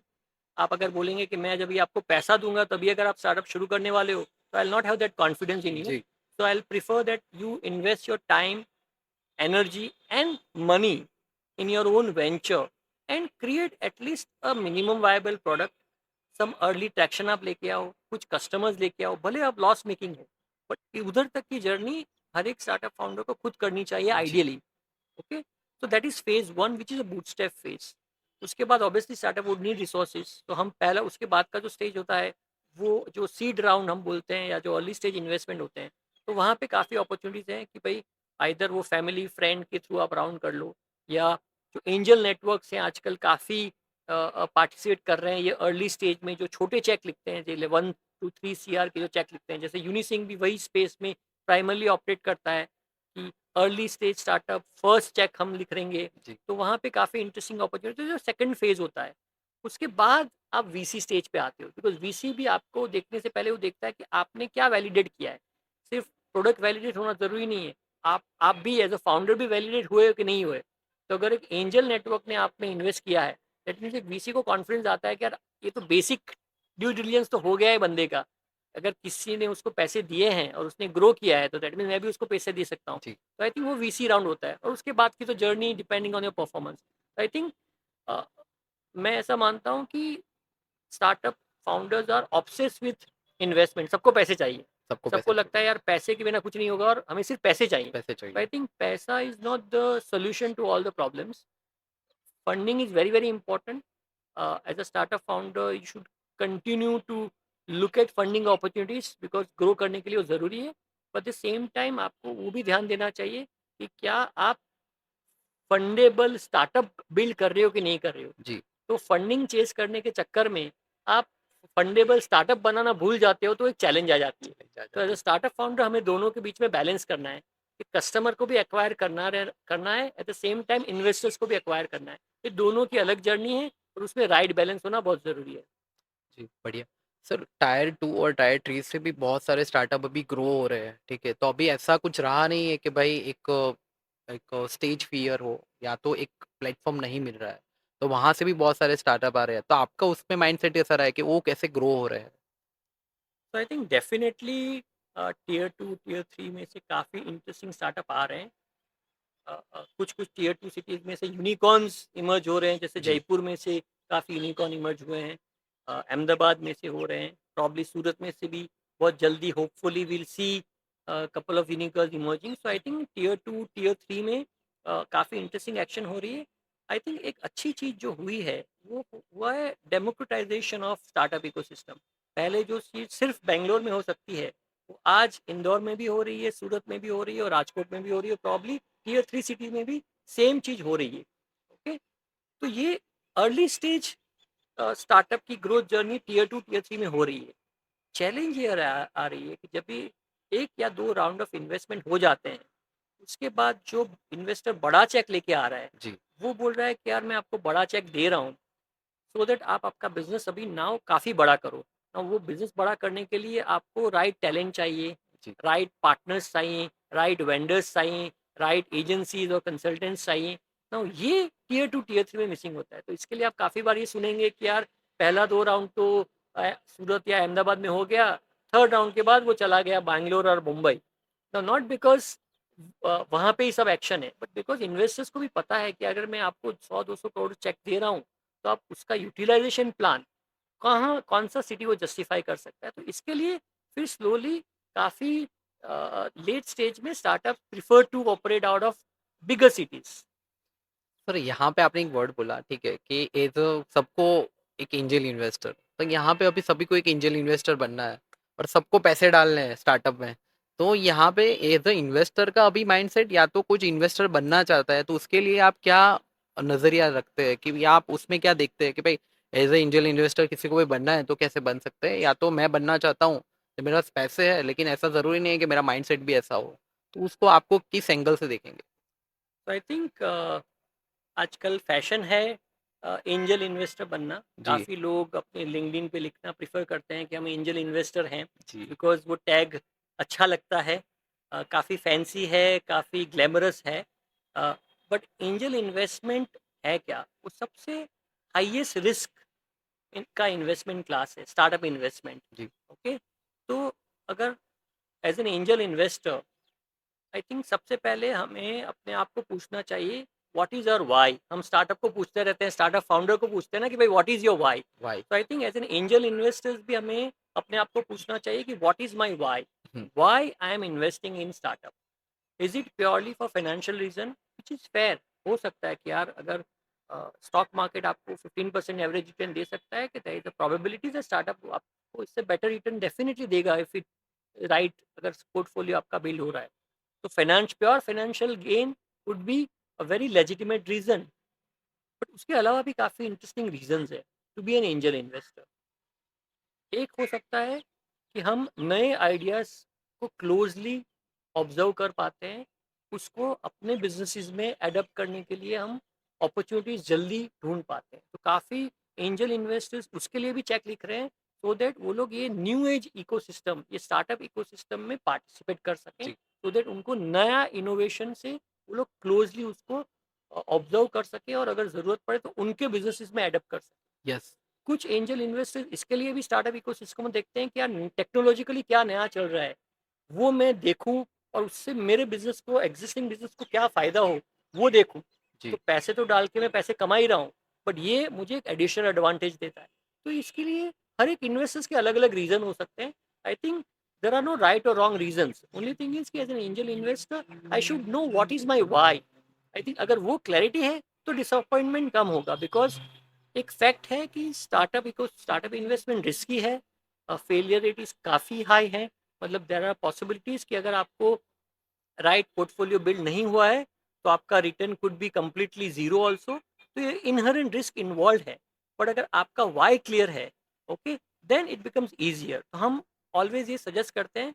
S2: आप अगर बोलेंगे कि मैं जब ये आपको पैसा दूंगा तभी अगर आप स्टार्टअप शुरू करने वाले हो तो I will not have that confidence in you.
S1: जी,
S2: so I will prefer that you invest your time, energy and money in your own venture and create at least a minimum viable product. some early traction आप लेके आओ, कुछ customers लेके आओ, भले आप loss making हो बट उधर तक की जर्नी हर एक स्टार्टअप फाउंडर को खुद करनी चाहिए
S1: जी,
S2: ideally. Okay, so that is phase one which is a bootstrap phase. उसके बाद obviously startup would need resources. तो हम पहला उसके बाद का जो स्टेज होता है वो जो सीड राउंड हम बोलते हैं या जो अर्ली स्टेज इन्वेस्टमेंट होते हैं. तो वहाँ पे काफ़ी अपॉर्चुनिटीज़ हैं कि भाई आइदर वो फैमिली फ्रेंड के थ्रू आप राउंड कर लो या जो एंजल नेटवर्क्स हैं आजकल काफ़ी पार्टिसिपेट कर रहे हैं ये अर्ली स्टेज में, जो छोटे चेक लिखते हैं, जो 1 to 3 CR के जो चेक लिखते हैं. जैसे यूनिसिंग भी वही स्पेस में प्राइमरली ऑपरेट करता है कि early stage startup first check हम लिख लेंगे.
S1: जी,
S2: तो वहाँ पे काफ़ी इंटरेस्टिंग अपॉर्चुनिटी जो सेकंड फेज होता है. उसके बाद आप वीसी स्टेज पे आते हो, बिकॉज वीसी भी आपको देखने से पहले वो देखता है कि आपने क्या वैलिडेट किया है। सिर्फ प्रोडक्ट वैलिडेट होना जरूरी नहीं है, आप भी एज अ फाउंडर भी वैलिडेट हुए कि नहीं हुए। तो अगर एक एंजल नेटवर्क ने आप में इन्वेस्ट किया है, दैट मीन्स एक वीसी को कॉन्फिडेंस आता है कि यार ये तो बेसिक ड्यू डिलिजेंस तो हो गया है बंदे का। अगर किसी ने उसको पैसे दिए हैं और उसने ग्रो किया है, तो दैट मीन्स मैं भी उसको पैसे दे सकता हूँ।
S1: जी,
S2: तो आई थिंक वो वीसी राउंड होता है, और उसके बाद की तो journey depending on your performance. I think मैं ऐसा मानता हूँ कि startup founders are obsess with investment. सबको पैसे चाहिए,
S1: सबको
S2: सबको
S1: पैसे
S2: लगता है
S1: चाहिए,
S2: यार पैसे के बिना कुछ नहीं होगा और हमें सिर्फ पैसे चाहिए।
S1: पैसे चाहिए।
S2: आई थिंक पैसा is not the solution to all the problems. Funding is very very important. As a startup founder you should continue to look at funding opportunities, because grow करने के लिए वो ज़रूरी है। बट द सेम टाइम आपको वो भी ध्यान देना चाहिए कि क्या आप फंडेबल स्टार्टअप बिल्ड कर रहे हो कि नहीं कर रहे हो।
S1: जी,
S2: तो फंडिंग चेस करने के चक्कर में आप फंडेबल स्टार्टअप बनाना भूल जाते हो, तो एक चैलेंज आ जाती है।
S1: चैलेंज आ
S2: तो एज अ
S1: जाती
S2: स्टार्टअप फाउंडर हमें दोनों के बीच में बैलेंस करना है कि कस्टमर को भी एक्वायर करना है, at the same time investors को भी एक्वायर करना है। ये दोनों की अलग जर्नी है, और उसमें राइट बैलेंस होना बहुत ज़रूरी है।
S1: जी, बढ़िया। सर टायर 2 और टायर 3 से भी बहुत सारे स्टार्टअप अभी ग्रो हो रहे हैं, ठीक है? तो अभी ऐसा कुछ रहा नहीं है कि भाई एक एक स्टेज फ़ियर हो या तो एक प्लेटफ़ॉर्म नहीं मिल रहा है। तो वहाँ से भी बहुत सारे स्टार्टअप आ रहे हैं। तो आपका उसमें माइंडसेट कैसा रहा है कि वो कैसे ग्रो हो रहे हैं?
S2: तो I think definitely tier 2 tier 3 में से काफ़ी इंटरेस्टिंग स्टार्टअप आ रहे हैं। कुछ कुछ टीयर 2 सिटीज़ में से यूनिकॉर्न्स इमर्ज हो रहे हैं, जैसे
S1: जी,
S2: जयपुर में से काफ़ी यूनिकॉर्न इमर्ज हुए हैं। अहमदाबाद में से हो रहे हैं, प्रॉब्ली सूरत में से भी बहुत जल्दी hopefully will see couple of unicorns emerging. So I think tier 2 tier 3 में काफ़ी इंटरेस्टिंग एक्शन हो रही है। आई थिंक एक अच्छी चीज़ जो हुई है वो हुआ है डेमोक्रेटाइजेशन ऑफ स्टार्टअप इकोसिस्टम। पहले जो चीज़ सिर्फ बेंगलोर में हो सकती है, वो आज इंदौर में भी हो रही है, सूरत में भी हो रही है, और राजकोट में भी हो रही है, प्रॉब्ली टीयर 3 सिटी में भी सेम चीज हो रही है। ओके, तो ये अर्ली स्टेज स्टार्टअप की ग्रोथ जर्नी टीयर 2 टीयर 3 में हो रही है। चैलेंज ये आ रही है कि जब भी एक या दो राउंड ऑफ इन्वेस्टमेंट हो जाते हैं, उसके बाद जो इन्वेस्टर बड़ा चेक लेके आ रहा है,
S1: जी,
S2: वो बोल रहा है कि यार मैं आपको बड़ा चेक दे रहा हूँ सो दैट आप आपका बिजनेस अभी नाउ काफ़ी बड़ा करो। नाउ वो बिजनेस बड़ा करने के लिए आपको राइट टैलेंट चाहिए,
S1: जी।
S2: राइट पार्टनर्स चाहिए, राइट वेंडर्स चाहिए, राइट एजेंसीज और कंसल्टेंट्स चाहिए। नाउ ये टीयर 2 टीयर 3 में मिसिंग होता है। तो इसके लिए आप काफ़ी बार ये सुनेंगे कि यार पहला दो राउंड तो सूरत या अहमदाबाद में हो गया, थर्ड राउंड के बाद वो चला गया बैंगलोर और मुंबई। नॉट बिकॉज वहाँ पे ही सब एक्शन है, बट बिकॉज इन्वेस्टर्स को भी पता है कि अगर मैं आपको 100-200 करोड़ चेक दे रहा हूँ, तो आप उसका यूटिलाइजेशन प्लान कहाँ कौन सा सिटी वो जस्टिफाई कर सकता है। तो इसके लिए फिर स्लोली काफ़ी लेट स्टेज में startup prefer to operate out of bigger cities.
S1: Sir यहाँ पे आपने एक वर्ड बोला, ठीक है, कि एज अ सबको एक एंजल इन्वेस्टर, तो यहाँ पे अभी सभी को एक एंजल इन्वेस्टर बनना है और सबको पैसे डालने हैं स्टार्टअप में। तो यहाँ पे एज अ इन्वेस्टर का अभी माइंडसेट, या तो कुछ इन्वेस्टर बनना चाहता है तो उसके लिए आप क्या नजरिया रखते हैं कि या आप उसमें क्या देखते हैं कि भाई एज अ एंजल इन्वेस्टर किसी को भी बनना है तो कैसे बन सकते हैं, या तो मैं बनना चाहता हूँ तो मेरे पास पैसे है लेकिन ऐसा जरूरी नहीं है कि मेरा माइंडसेट भी ऐसा हो, तो उसको आपको किस एंगल से देखेंगे?
S2: तो आई थिंक आजकल फैशन है एंजल इन्वेस्टर बनना।
S1: जी,
S2: काफ़ी लोग अपने लिंक्डइन पे लिखना प्रिफर करते हैं कि हम एंजल इन्वेस्टर हैं,
S1: जी,
S2: बिकॉज वो टैग अच्छा लगता है, काफ़ी फैंसी है, काफ़ी ग्लैमरस है। बट एंजल इन्वेस्टमेंट है क्या? वो सबसे हाईएस्ट रिस्क का इन्वेस्टमेंट क्लास है, स्टार्टअप इन्वेस्टमेंट।
S1: जी,
S2: ओके, तो अगर as an angel investor, I think सबसे पहले हमें अपने आप को पूछना चाहिए व्हाट इज योर वाई। हम स्टार्टअप को पूछते रहते हैं, स्टार्टअप फाउंडर को पूछते हैं ना कि भाई what is your why.
S1: Why.
S2: तो I think as an angel investors भी हमें अपने आप को पूछना चाहिए कि what is my why,
S1: hmm,
S2: why I am investing in startup. Is it purely for financial reason, which is fair. हो सकता है कि यार अगर स्टॉक मार्केट आपको 15% एवरेज रिटर्न दे सकता है, कि there is a probability startup आपको इससे बेटर रिटर्न डेफिनेटली देगा इफ इट राइट, अगर पोर्टफोलियो आपका बिल्ड हो रहा है। तो finance pure financial gain would be a very legitimate reason. But उसके अलावा भी काफ़ी इंटरेस्टिंग रीजंस है to be an angel investor. एक हो सकता है कि हम नए आइडियाज़ को क्लोजली ऑब्जर्व कर पाते हैं, उसको अपने बिजनेसेस में एडप्ट करने के लिए हम अपॉर्चुनिटीज़ जल्दी ढूंढ पाते हैं। तो काफ़ी एंजल इन्वेस्टर्स उसके लिए भी चेक लिख रहे हैं, सो दैट वो लोग ये न्यू एज इकोसिस्टम, ये स्टार्टअप इकोसिस्टम में पार्टिसिपेट कर सकें,
S1: जी।
S2: सो दैट उनको नया इनोवेशन से वो लोग क्लोजली उसको ऑब्जर्व कर सके और अगर ज़रूरत पड़े तो उनके बिजनेसेस में एडप्ट कर सके।
S1: यस।
S2: कुछ एंजल इन्वेस्टर्स इसके लिए भी स्टार्टअप इकोसिस्टम में देखते हैं कि यार टेक्नोलॉजिकली क्या नया चल रहा है, वो मैं देखूं और उससे मेरे बिजनेस को, एग्जिस्टिंग बिजनेस को क्या फ़ायदा हो वो देखूं। तो
S1: जी।
S2: पैसे तो डाल के मैं पैसे कमा ही रहा हूँ, बट ये मुझे एक एडिशनल एडवांटेज देता है। तो इसके लिए हर एक इन्वेस्टर्स के अलग अलग रीज़न हो सकते हैं। I think there are no right और wrong reasons, only thing is कि as an angel investor I should know what is my why. I think अगर वो क्लैरिटी है तो डिसअपॉइंटमेंट कम होगा, बिकॉज एक फैक्ट है कि स्टार्टअप इन्वेस्टमेंट रिस्की है, फेलियर रेट इज काफ़ी हाई है। मतलब देर आर पॉसिबिलिटीज कि अगर आपको राइट पोर्टफोलियो बिल्ड नहीं हुआ है तो आपका return could be completely zero also. तो ये इनहरेंट रिस्क इन्वॉल्व है, बट अगर आपका वाई क्लियर है, okay, then it becomes easier. तो हम ऑलवेज ये सजेस्ट करते हैं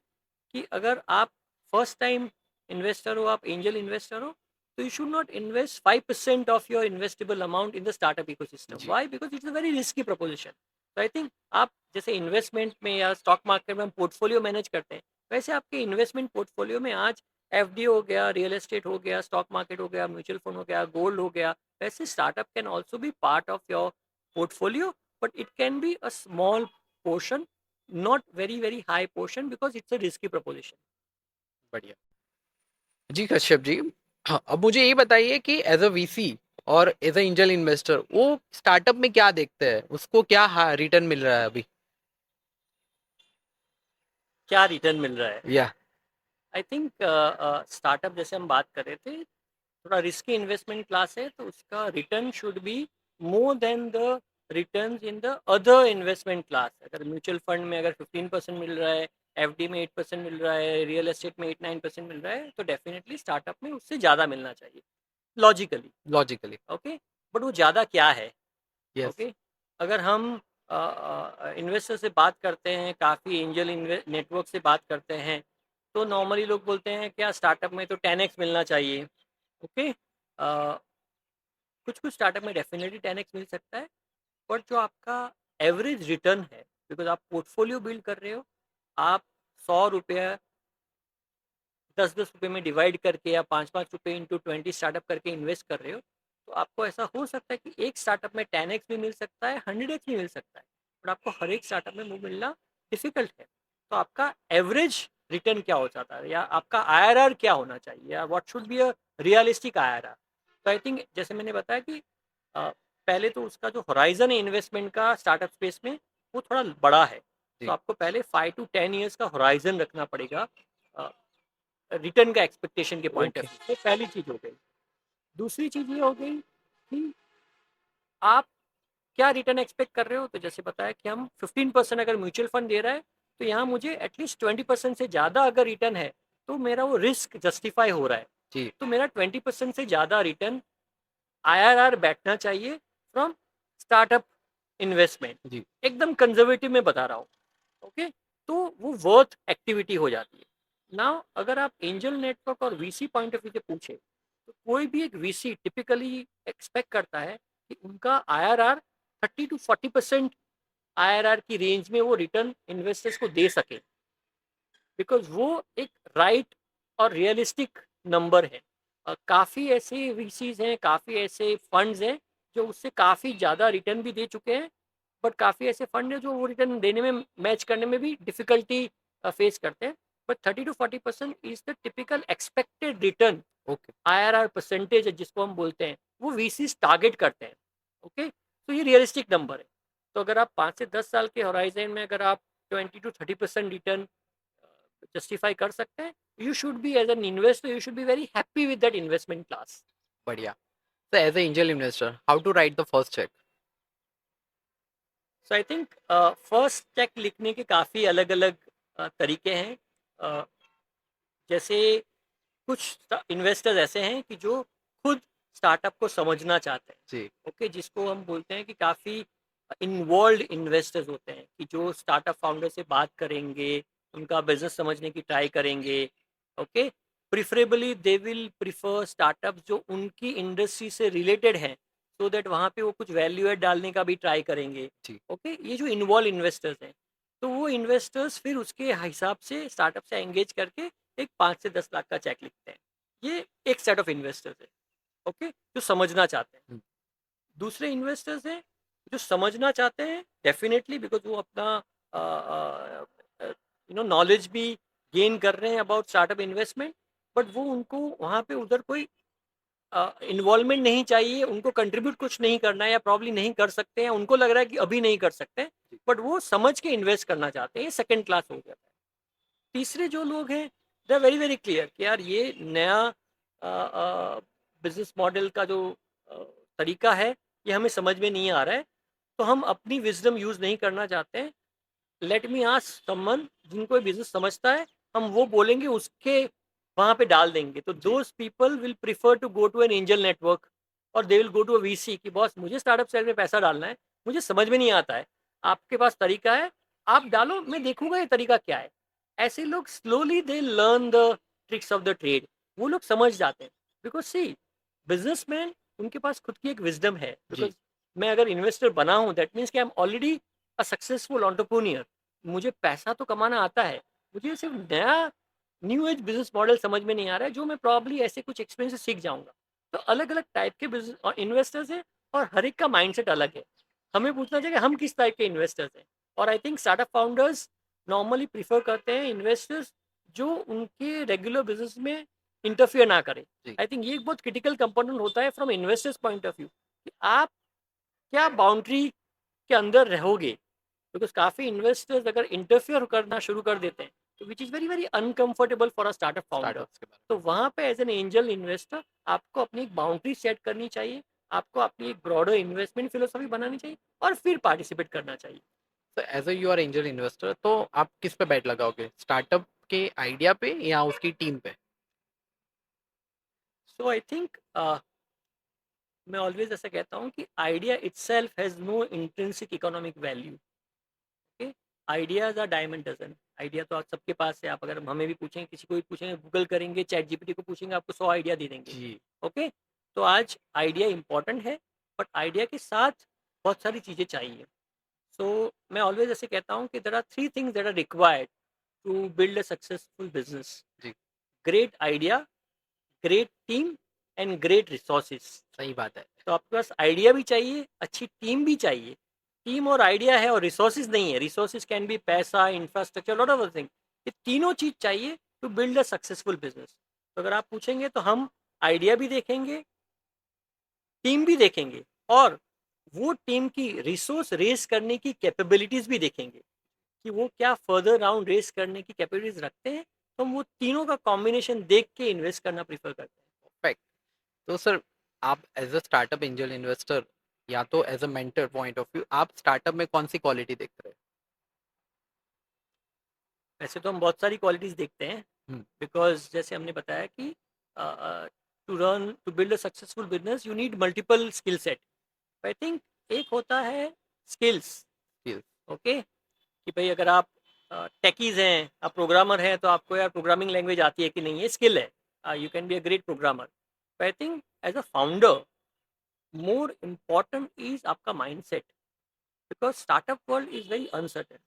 S2: कि अगर आप फर्स्ट टाइम इन्वेस्टर हो, आप एंजल इन्वेस्टर हो, तो you should not invest 5% of your investable amount in the startup ecosystem.
S1: जी।
S2: Why? Because it's a very risky proposition. तो आई थिंक आप जैसे इन्वेस्टमेंट में या स्टॉक मार्केट में हम पोर्टफोलियो मैनेज करते हैं, वैसे आपके इन्वेस्टमेंट पोर्टफोलियो में आज एफडी हो गया, रियल एस्टेट हो गया, स्टॉक मार्केट हो गया, म्यूचुअल फंड हो गया, गोल्ड हो गया, वैसे startup can also be part of your portfolio, but it can be a small portion, not very high portion, because it's a risky proposition.
S1: बढ़िया। जी कश्यप जी, हाँ, अब मुझे ये बताइए कि एज अ वीसी और एज अ एंजल इन्वेस्टर वो startup में क्या देखते हैं, उसको क्या रिटर्न मिल रहा है अभी?
S2: क्या रिटर्न मिल रहा है?
S1: या।
S2: आई थिंक स्टार्टअप जैसे हम बात कर रहे थे, थोड़ा रिस्की इन्वेस्टमेंट क्लास है, तो उसका return should be more than the returns in the other investment class. अगर म्यूचुअल फंड में अगर 15% मिल रहा है, एफडी में 8% मिल रहा है, रियल एस्टेट में 8-9% मिल रहा है, तो डेफिनेटली स्टार्टअप में उससे ज़्यादा मिलना चाहिए लॉजिकली।
S1: लॉजिकली।
S2: ओके, बट वो ज़्यादा क्या है?
S1: यस।
S2: ओके, अगर हम इन्वेस्टर से बात करते हैं, काफ़ी एंजल नेटवर्क से बात करते हैं, तो नॉर्मली लोग बोलते हैं क्या स्टार्टअप में तो 10x मिलना चाहिए। ओके, कुछ कुछ स्टार्टअप में डेफिनेटली 10x मिल सकता है, बट जो आपका एवरेज रिटर्न है, बिकॉज आप पोर्टफोलियो बिल्ड कर रहे हो, आप 100 रुपया 10-10 रुपये में डिवाइड करके या 5-5 रुपये इंटू 20 स्टार्टअप करके इन्वेस्ट कर रहे हो, तो आपको ऐसा हो सकता है कि एक स्टार्टअप में 10x भी मिल सकता है, 100x भी मिल सकता है, बट आपको हर एक स्टार्टअप में वो मिलना डिफिकल्ट है। तो आपका एवरेज रिटर्न क्या हो जाता है, या आपका IRR क्या होना चाहिए, या what should be a realistic IRR? तो आई थिंक जैसे मैंने बताया कि पहले तो उसका जो होराइजन है इन्वेस्टमेंट का स्टार्टअप स्पेस में, वो थोड़ा बड़ा है। तो
S1: जी।
S2: आपको पहले 5 to 10 years का होराइजन रखना पड़ेगा रिटर्न का एक्सपेक्टेशन के पॉइंट ऑफ
S1: ओके।
S2: व्यू से। पहली चीज हो गई। दूसरी चीज ये हो गई कि आप क्या रिटर्न एक्सपेक्ट कर रहे हो। तो जैसे बताया कि हम 15% अगर म्यूचुअल फंड दे रहा है, तो यहाँ मुझे एटलीस्ट 20% से ज़्यादा अगर रिटर्न है, तो मेरा वो रिस्क जस्टिफाई हो रहा है।
S1: जी।
S2: तो मेरा 20% से ज़्यादा रिटर्न IRR बैठना चाहिए फ्रॉम स्टार्टअप इन्वेस्टमेंट।
S1: जी।
S2: एकदम कंजर्वेटिव में बता रहा हूँ। ओके, तो वो वर्थ एक्टिविटी हो जाती है। नाउ अगर आप एंजल नेटवर्क और वीसी पॉइंट ऑफ व्यू से पूछे, तो कोई भी एक वीसी टिपिकली एक्सपेक्ट करता है कि उनका IRR 30 to 40% IRR की रेंज में वो रिटर्न इन्वेस्टर्स को दे सके, बिकॉज वो एक राइट और रियलिस्टिक नंबर है। काफ़ी ऐसे वीसीज हैं, काफ़ी ऐसे फंड्स हैं जो उससे काफ़ी ज़्यादा रिटर्न भी दे चुके हैं, बट काफ़ी ऐसे फंड हैं जो वो रिटर्न देने में, मैच करने में भी डिफिकल्टी फेस करते हैं। But 30 to 40% is the typical expected return,
S1: okay.
S2: IRR percentage जिसको हम बोलते हैं, वो वीसीज टारगेट करते हैं। ओके, तो ये रियलिस्टिक नंबर है। तो अगर आप 5 से 10 साल के होराइजन में अगर आप 20 to 30% रिटर्न जस्टिफाई कर सकते हैं, you should be as an investor, you should be very happy with that investment class.
S1: बढ़िया। So as a angel investor how to write the first cheque?
S2: So I think first cheque लिखने के काफ़ी अलग अलग तरीके हैं। uh, जैसे कुछ इन्वेस्टर्स ऐसे हैं कि जो खुद स्टार्टअप को समझना चाहते हैं।
S1: जी।
S2: ओके, जिसको हम बोलते हैं कि काफ़ी इन्वॉल्व इन्वेस्टर्स होते हैं, कि जो स्टार्टअप फाउंडर से बात करेंगे, उनका बिजनेस समझने की ट्राई करेंगे। Okay, preferably they will prefer startup जो उनकी इंडस्ट्री से रिलेटेड हैं, सो दैट वहाँ पे वो कुछ वैल्यू एड डालने का भी ट्राई करेंगे।
S1: जी।
S2: ओके, ये जो इन्वॉल्व इन्वेस्टर्स हैं, तो वो इन्वेस्टर्स फिर उसके हिसाब से स्टार्टअप से एंगेज करके एक 5 से 10 लाख का चेक लिखते हैं। ये एक सेट ऑफ इन्वेस्टर्स है, ओके, जो समझना चाहते हैं।
S1: हुँ।
S2: दूसरे इन्वेस्टर्स हैं जो समझना चाहते हैं डेफिनेटली, बिकॉज वो अपना नॉलेज भी गेन कर रहे हैं अबाउट स्टार्टअप इन्वेस्टमेंट, बट वो उनको वहाँ पे उधर कोई इन्वॉल्वमेंट नहीं चाहिए, उनको कंट्रीब्यूट कुछ नहीं करना है या प्रॉब्ली नहीं कर सकते हैं, उनको लग रहा है कि अभी नहीं कर सकते हैं, बट वो समझ के इन्वेस्ट करना चाहते हैं। ये सेकेंड क्लास हो जाता है। तीसरे जो लोग हैं, they are very very clear कि यार ये नया बिजनेस मॉडल का जो अ, तरीका है, ये हमें समझ में नहीं आ रहा है, तो हम अपनी विजडम यूज नहीं करना चाहते हैं। लेट मी आस्क समवन जिनको बिजनेस समझता है, हम वो बोलेंगे उसके वहां पे डाल देंगे। तो
S1: जी।
S2: Those people will prefer to go to an angel network, और they will go to a VC कि बॉस मुझे स्टार्टअप सेल में पैसा डालना है, मुझे समझ में नहीं आता है, आपके पास तरीका है, आप डालो, मैं देखूंगा ये तरीका क्या है। ऐसे लोग slowly they learn the tricks of the trade, वो लोग समझ जाते हैं। बिकॉज सी, बिजनेसमैन उनके पास खुद की एक विजडम है।
S1: जी।
S2: बिकॉज मैं अगर इन्वेस्टर बना हूं, दैट मीन्स कि I am already a successful entrepreneur, मुझे पैसा तो कमाना आता है, मुझे सिर्फ नया न्यू एज बिजनेस मॉडल समझ में नहीं आ रहा है, जो मैं प्रॉब्ली ऐसे कुछ एक्सपीरियंस से सीख जाऊंगा। तो अलग अलग टाइप के बिजनेस और इन्वेस्टर्स हैं, और हर एक का माइंडसेट अलग है। हमें पूछना चाहिए कि हम किस टाइप के इन्वेस्टर्स हैं। और I think startup founders normally prefer करते हैं इन्वेस्टर्स जो उनके रेगुलर बिजनेस में इंटरफियर ना करें।
S1: जी।
S2: आई थिंक ये एक बहुत क्रिटिकल कंपोनेंट होता है from investors point of view, कि आप क्या बाउंड्री के अंदर रहोगे। बिकॉज काफी इन्वेस्टर्स अगर इंटरफियर करना शुरू कर देते हैं, तो which is very very uncomfortable for a startup founder.
S1: Startups के बारे
S2: तो वहां पे एज एन एंजल इन्वेस्टर आपको अपनी एक बाउंड्री सेट करनी चाहिए, आपको अपनी एक ब्रॉडर इन्वेस्टमेंट फिलोसफी बनानी चाहिए, और फिर पार्टिसिपेट करना चाहिए।
S1: में। तो as a you are angel investor तो आप किस पे बेट लगाओगे? स्टार्टअप के आइडिया पे या उसकी टीम पे?
S2: सो आई थिंक मैं ऑलवेज ऐसा कहता हूँ कि idea itself has no intrinsic economic value. Okay, ideas are diamond dozen. Idea तो आप सबके पास है, आप अगर हमें भी पूछेंगे, किसी को भी पूछेंगे, गूगल करेंगे, चैट जीपीटी को पूछेंगे, आपको 100 आइडिया दे देंगे।
S1: जी।
S2: ओके, तो आज आइडिया इंपॉर्टेंट है, बट आइडिया के साथ बहुत सारी चीज़ें चाहिए। सो मैं ऑलवेज ऐसे कहता हूँ कि there are 3 things that are required to build a successful business:
S1: जी।
S2: Great idea, great team, and great resources.
S1: सही बात है।
S2: तो आपके पास आइडिया भी चाहिए, अच्छी टीम भी चाहिए। टीम और आइडिया है और रिसोर्सेज नहीं है। रिसोर्सेज कैन बी पैसा, इंफ्रास्ट्रक्चर, लॉट ऑफ थिंग। ये तीनों चीज चाहिए to build a successful business. तो अगर आप पूछेंगे तो हम आइडिया भी देखेंगे, टीम भी देखेंगे, और वो टीम की रिसोर्स रेस करने की कैपेबिलिटीज भी देखेंगे कि वो क्या फर्दर राउंड रेस करने की कैपेबिलिटीज रखते हैं। तो हम वो तीनों का कॉम्बिनेशन देख के इन्वेस्ट करना प्रीफर करते हैं।
S1: परफेक्ट। तो सर, आप as a startup angel investor या तो as a mentor point of view आप स्टार्टअप में कौन-सी क्वालिटी देखते हैं?
S2: वैसे तो हम बहुत सारी क्वालिटीज देखते हैं,
S1: हुँ।
S2: बिकॉज जैसे हमने बताया कि to build a successful business you need multiple skill set. I think एक होता है स्किल्स।
S1: स्किल्स।
S2: ओके, कि भाई अगर आप टेकीज हैं, आप प्रोग्रामर हैं, तो आपको यार प्रोग्रामिंग लैंग्वेज आती है कि नहीं, ये स्किल है, you can be a great programmer. I think as a founder more important is आपका mindset, because startup world is very uncertain.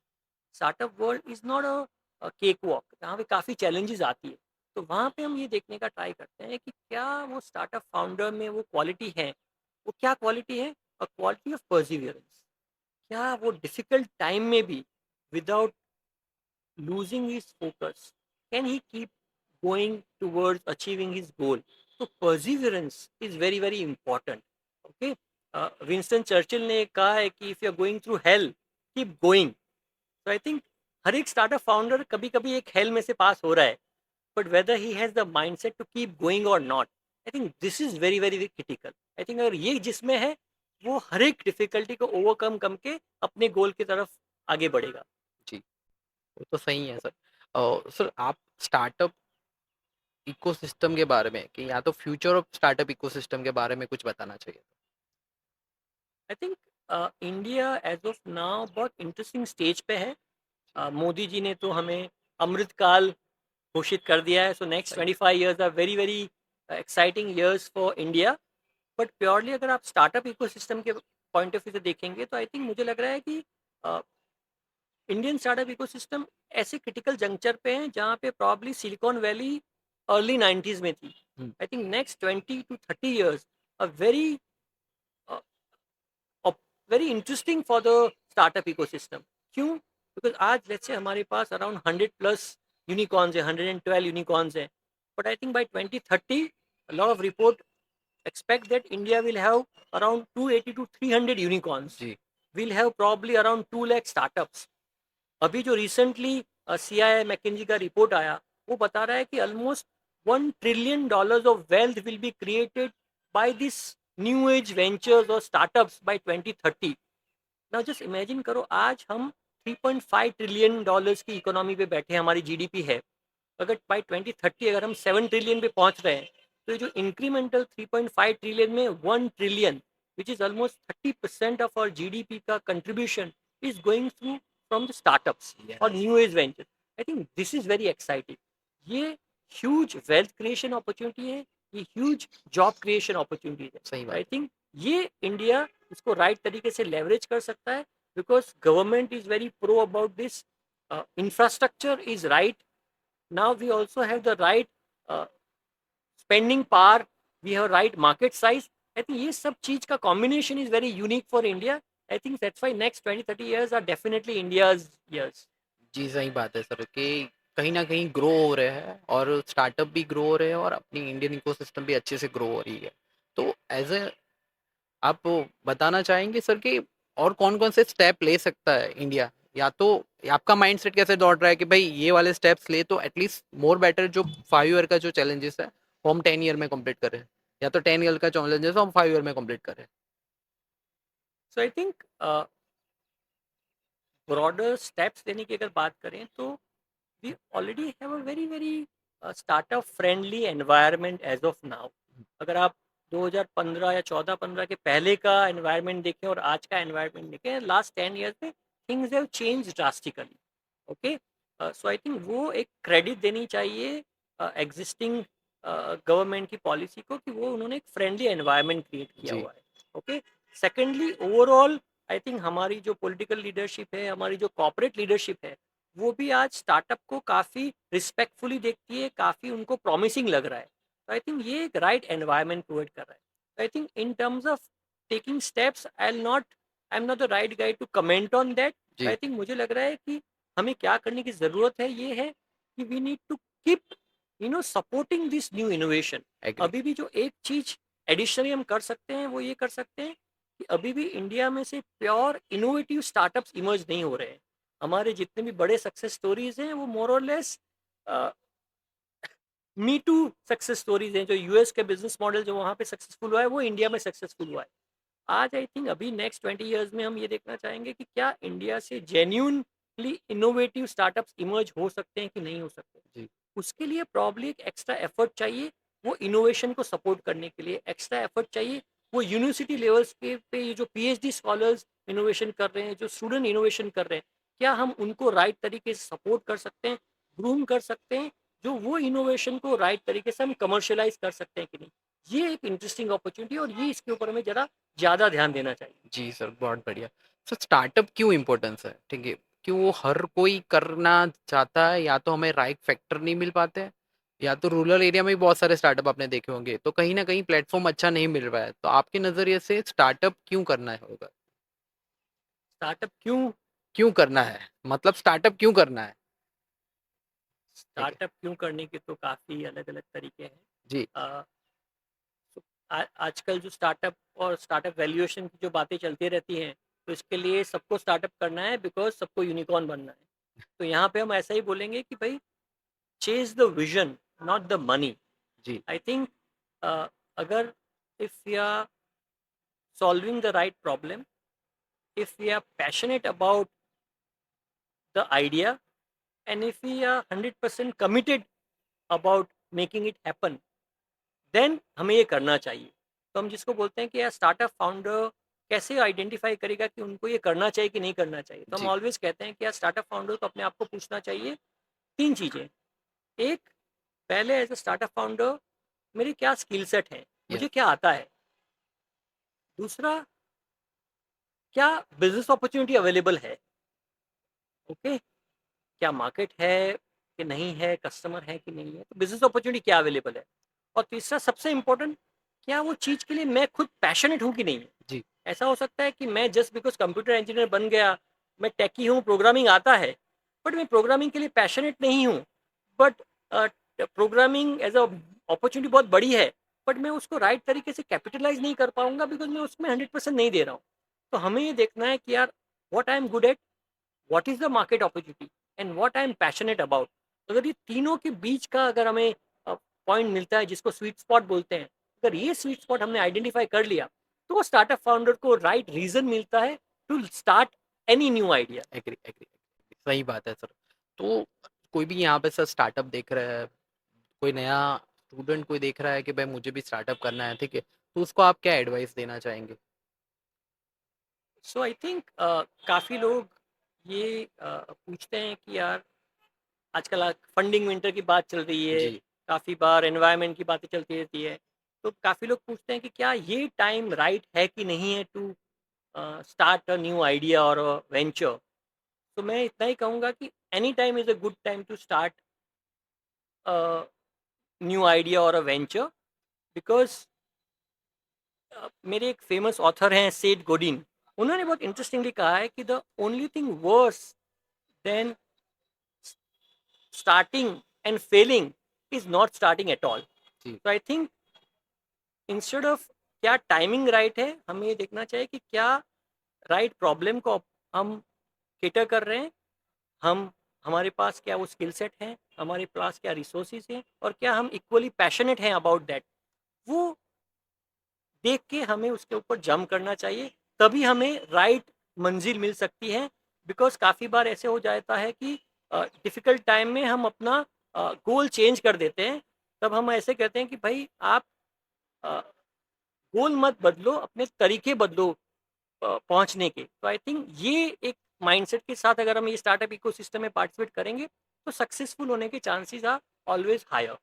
S2: Startup world is not a cakewalk, जहाँ पे काफ़ी चैलेंजेस आती है। तो वहाँ पे हम ये देखने का ट्राई करते हैं कि क्या वो स्टार्टअप फाउंडर में वो क्वालिटी है। वो क्या क्वालिटी है? A quality of Perseverance. क्या वो डिफिकल्ट टाइम में भी without losing his focus, can he keep going towards achieving his goal? So perseverance is very very important. Okay, Winston Churchill ने कहा है कि if you are going through hell, keep going. तो I think हर एक startup founder कभी कभी एक hello में से पास हो रहा है, but whether he has the mindset to keep going और not, I think this is very very critical. I think अगर ये जिसमें है, वो हर एक डिफिकल्टी को ओवरकम करके अपने गोल की तरफ आगे बढ़ेगा।
S1: जी, वो तो सही है सर। सर आप स्टार्टअप इकोसिस्टम के बारे में कि या तो फ्यूचर ऑफ स्टार्टअप इकोसिस्टम के बारे में कुछ बताना चाहिए?
S2: I think India as of now बहुत इंटरेस्टिंग स्टेज पे है। मोदी जी ने तो हमें अमृतकाल घोषित कर दिया है। सो नेक्स्ट
S1: सही।
S2: 25 years are very very exciting years for India. But purely अगर आप स्टार्टअप इकोसिस्टम के पॉइंट ऑफ व्यू से देखेंगे तो आई थिंक मुझे लग रहा है कि इंडियन स्टार्टअप इकोसिस्टम ऐसे क्रिटिकल जंक्चर पे है जहाँ पे probably silicon valley early 90s में थी. I think next 20 to 30 years a very interesting for the startup ecosystem. क्यों? बिकॉज आज लेट्स से हमारे पास अराउंड 100+ यूनिकॉर्न्स है, 112 यूनिकॉर्न्स है. But I think by 2030 lot of report expect that India will have around 280 to 300 unicorns.
S1: जी
S2: We'll have probably around 2 lakh startups. अभी जो recently CII McKinsey का report आया वो बता रहा है कि almost $1 trillion of wealth will be created by this new age ventures और startups by 2030. Now just imagine करो आज हम $3.5 ट्रिलियन की इकोनॉमी पे बैठे हैं, हमारी जीडीपी है. अगर बाय 2030 अगर हम 7 ट्रिलियन पे पहुंच रहे हैं तो ये जो इंक्रीमेंटल 3.5 ट्रिलियन में 1 trillion which is almost 30% of our GDP का contribution is going through from the startups और new age venture. I think this is very exciting. ये ह्यूज वेल्थ क्रिएशन अपॉर्चुनिटी है, ये ह्यूज जॉब क्रिएशन अपॉर्चुनिटीज है.
S1: सही
S2: आई
S1: बात
S2: think ये India इसको राइट तरीके से लेवरेज कर सकता है because government is very pro about this. Infrastructure is right. Now we also have the right spending power, we have right market size. I think ये सब चीज का combination is very unique for India. I think that's why next 20-30 years are definitely India's years.
S1: जी सही बात है sir कि कहीं ना कहीं ग्रो हो रहे हैं और स्टार्टअप भी ग्रो हो रहे हैं और अपनी इंडियन इकोसिस्टम भी अच्छे से ग्रो हो रही है. तो एज ए आप बताना चाहेंगे सर कि और कौन-कौन से स्टेप ले सकता है इंडिया? या तो आपका माइंडसेट कैसे दौड़ रहा है कि भाई ये वाले स्टेप्स ले तो एटलीस्ट मोर बेटर जो 5 ईयर का जो चैलेंजेस है वो हम 10 ईयर में कंप्लीट करें या तो 10 ईयर का चैलेंजेस हम 5 ईयर में कंप्लीट करें.
S2: So I think broader steps लेने की अगर बात करें तो we already have a very very startup friendly environment as of now. अगर आप 2015 या 14-15 के पहले का एनवायरनमेंट देखें और आज का एनवायरनमेंट देखें लास्ट 10 years में things have change drastically. Okay, so I think वो एक क्रेडिट देनी चाहिए एग्जिस्टिंग गवर्नमेंट की पॉलिसी को कि वो उन्होंने एक फ्रेंडली एनवायरनमेंट क्रिएट किया
S1: जी
S2: हुआ है. Okay, secondly overall I think हमारी जो पॉलिटिकल लीडरशिप है, हमारी जो कॉर्पोरेट लीडरशिप है, वो भी आज स्टार्टअप को काफ़ी रिस्पेक्टफुली देखती है, काफ़ी उनको प्रॉमिसिंग लग रहा है. तो आई थिंक ये एक राइट एनवायरनमेंट प्रोवाइड कर रहा है. तो I think in terms of taking steps I am not the right guide to comment on that.
S1: जी
S2: आई थिंक मुझे लग रहा है कि हमें क्या करने की ज़रूरत है ये है कि we need to keep supporting this new innovation.
S1: Agree.
S2: अभी भी जो एक चीज एडिशनली हम कर सकते हैं वो ये कर सकते हैं कि अभी भी इंडिया में से प्योर इनोवेटिव स्टार्टअप्स इमर्ज नहीं हो रहे हैं. हमारे जितने भी बड़े सक्सेस स्टोरीज हैं वो मोर और less me too success stories हैं. जो यूएस के बिजनेस मॉडल जो वहाँ पे सक्सेसफुल हुआ है वो इंडिया में सक्सेसफुल हुआ है. आज आई थिंक अभी नेक्स्ट 20 years में हम ये देखना चाहेंगे कि क्या इंडिया से जेन्यूनली इनोवेटिव स्टार्टअप्स इमर्ज हो सकते हैं कि नहीं हो सकते.
S1: जी
S2: उसके लिए प्रॉब्ली एक एक्स्ट्रा एफर्ट चाहिए. वो इनोवेशन को सपोर्ट करने के लिए एक्स्ट्रा एफर्ट चाहिए. वो यूनिवर्सिटी लेवल्स के पे ये जो पीएचडी स्कॉलर्स इनोवेशन कर रहे हैं, जो स्टूडेंट इनोवेशन कर रहे हैं, क्या हम उनको राइट तरीके से सपोर्ट कर सकते हैं, ग्रूम कर सकते हैं, जो वो इनोवेशन को राइट तरीके से हम कमर्शलाइज कर सकते हैं कि नहीं. ये एक इंटरेस्टिंग अपॉर्चुनिटी और ये इसके ऊपर हमें जरा ज़्यादा ध्यान देना चाहिए.
S1: जी सर बहुत बढ़िया. सर स्टार्टअप क्यों इम्पोर्टेंस है? ठीक है, क्यों हर कोई करना चाहता है? या तो हमें राइट फैक्टर नहीं मिल पाते हैं या तो रूरल एरिया में भी बहुत सारे स्टार्टअप आपने देखे होंगे तो कहीं ना कहीं प्लेटफॉर्म अच्छा नहीं मिल रहा है. तो आपके नज़रिए से स्टार्टअप क्यों करना है होगा?
S2: स्टार्टअप क्यों
S1: क्यों करना है मतलब स्टार्टअप क्यों करना है? ठीक है.
S2: स्टार्टअप क्यों करने के तो काफ़ी अलग अलग तरीके हैं.
S1: जी
S2: अ, आजकल जो स्टार्टअप और स्टार्टअप वैल्यूएशन की जो बातें चलती रहती हैं तो इसके लिए सबको स्टार्टअप करना है बिकॉज सबको यूनिकॉर्न बनना है. तो यहाँ पे हम ऐसा ही बोलेंगे कि भाई chase the vision not the money.
S1: जी
S2: आई थिंक अगर if we are solving the right problem, if we are passionate about the idea and if we are 100% committed about making it happen, then हमें ये करना चाहिए. तो हम जिसको बोलते हैं कि यार स्टार्टअप फाउंडर कैसे आइडेंटिफाई करेगा कि उनको ये करना चाहिए कि नहीं करना चाहिए. तो हम
S1: जी
S2: ऑलवेज कहते हैं कि यार स्टार्टअप फाउंडर को अपने आप को पूछना चाहिए तीन चीज़ें. एक, पहले एज अ स्टार्टअप फाउंडर मेरे क्या स्किल सेट हैं, मुझे
S1: यस
S2: क्या आता है. दूसरा, क्या बिजनेस अपॉर्चुनिटी अवेलेबल है? ओके, क्या मार्केट है कि नहीं है, कस्टमर है कि नहीं है, तो बिजनेस अपॉर्चुनिटी क्या अवेलेबल है। और तीसरा सबसे इम्पोर्टेंट, क्या वो चीज़ के लिए मैं खुद पैशनेट हूँ कि नहीं है।
S1: जी।
S2: ऐसा हो सकता है कि मैं जस्ट बिकॉज कंप्यूटर इंजीनियर बन गया, मैं टेकी हूँ, प्रोग्रामिंग आता है, बट मैं प्रोग्रामिंग के लिए पैशनेट नहीं हूँ। But programming as a opportunity बहुत बड़ी है, बट मैं उसको राइट तरीके से कैपिटलाइज नहीं कर पाऊंगा बिकॉज मैं उसमें 100% नहीं दे रहा हूँ। तो हमें ये देखना है कि यार, what I am good at, what is the market opportunity, and what I am passionate about. अगर ये तीनों के बीच का अगर हमें पॉइंट मिलता है, जिसको स्वीट स्पॉट बोलते हैं, अगर ये स्वीट स्पॉट हमने आइडेंटिफाई कर लिया, तो वो स्टार्टअप फाउंडर को राइट रीजन मिलता है to start any new idea.
S1: Agree agree. सही बात है सर। तो कोई भी यहाँ पे सर स्टार्टअप देख रहा है, कोई नया स्टूडेंट कोई देख रहा है कि भाई मुझे भी स्टार्टअप करना है, ठीक है, तो उसको आप क्या एडवाइस देना चाहेंगे?
S2: सो आई थिंक काफ़ी लोग ये पूछते हैं कि यार, आजकल फंडिंग विंटर की बात चल रही है,
S1: जी।
S2: काफ़ी बार एनवायरनमेंट की बातें चलती रहती है, तो काफ़ी लोग पूछते हैं कि क्या ये टाइम राइट है कि नहीं है to start a new idea और वेंचर। तो मैं इतना ही कहूँगा कि any time is a good time to start new idea और अ वेंचर, बिकॉज मेरे एक फेमस ऑथर हैं सेठ गोडिन, उन्होंने बहुत इंटरेस्टिंगली कहा है कि the only thing worse than starting and failing is not starting at all.
S1: जी।
S2: तो आई थिंक इंस्टेड ऑफ क्या टाइमिंग राइट है, हमें ये देखना चाहिए कि क्या राइट प्रॉब्लम को हम केटर कर रहे हैं, हम हमारे पास क्या वो स्किल सेट है, हमारे पास क्या रिसोर्सेज हैं, और क्या हम इक्वली पैशनेट हैं अबाउट दैट। वो देख के हमें उसके ऊपर जंप करना चाहिए, तभी हमें राइट मंजिल मिल सकती है। बिकॉज काफ़ी बार ऐसे हो जाता है कि डिफ़िकल्ट टाइम में हम अपना गोल चेंज कर देते हैं। तब हम ऐसे कहते हैं कि भाई आप गोल मत बदलो, अपने तरीके बदलो पहुंचने के। तो आई थिंक ये एक माइंडसेट के साथ अगर हम ये स्टार्टअप इकोसिस्टम में पार्टिसिपेट करेंगे, तो सक्सेसफुल होने के चांसेस आर ऑलवेज हायर।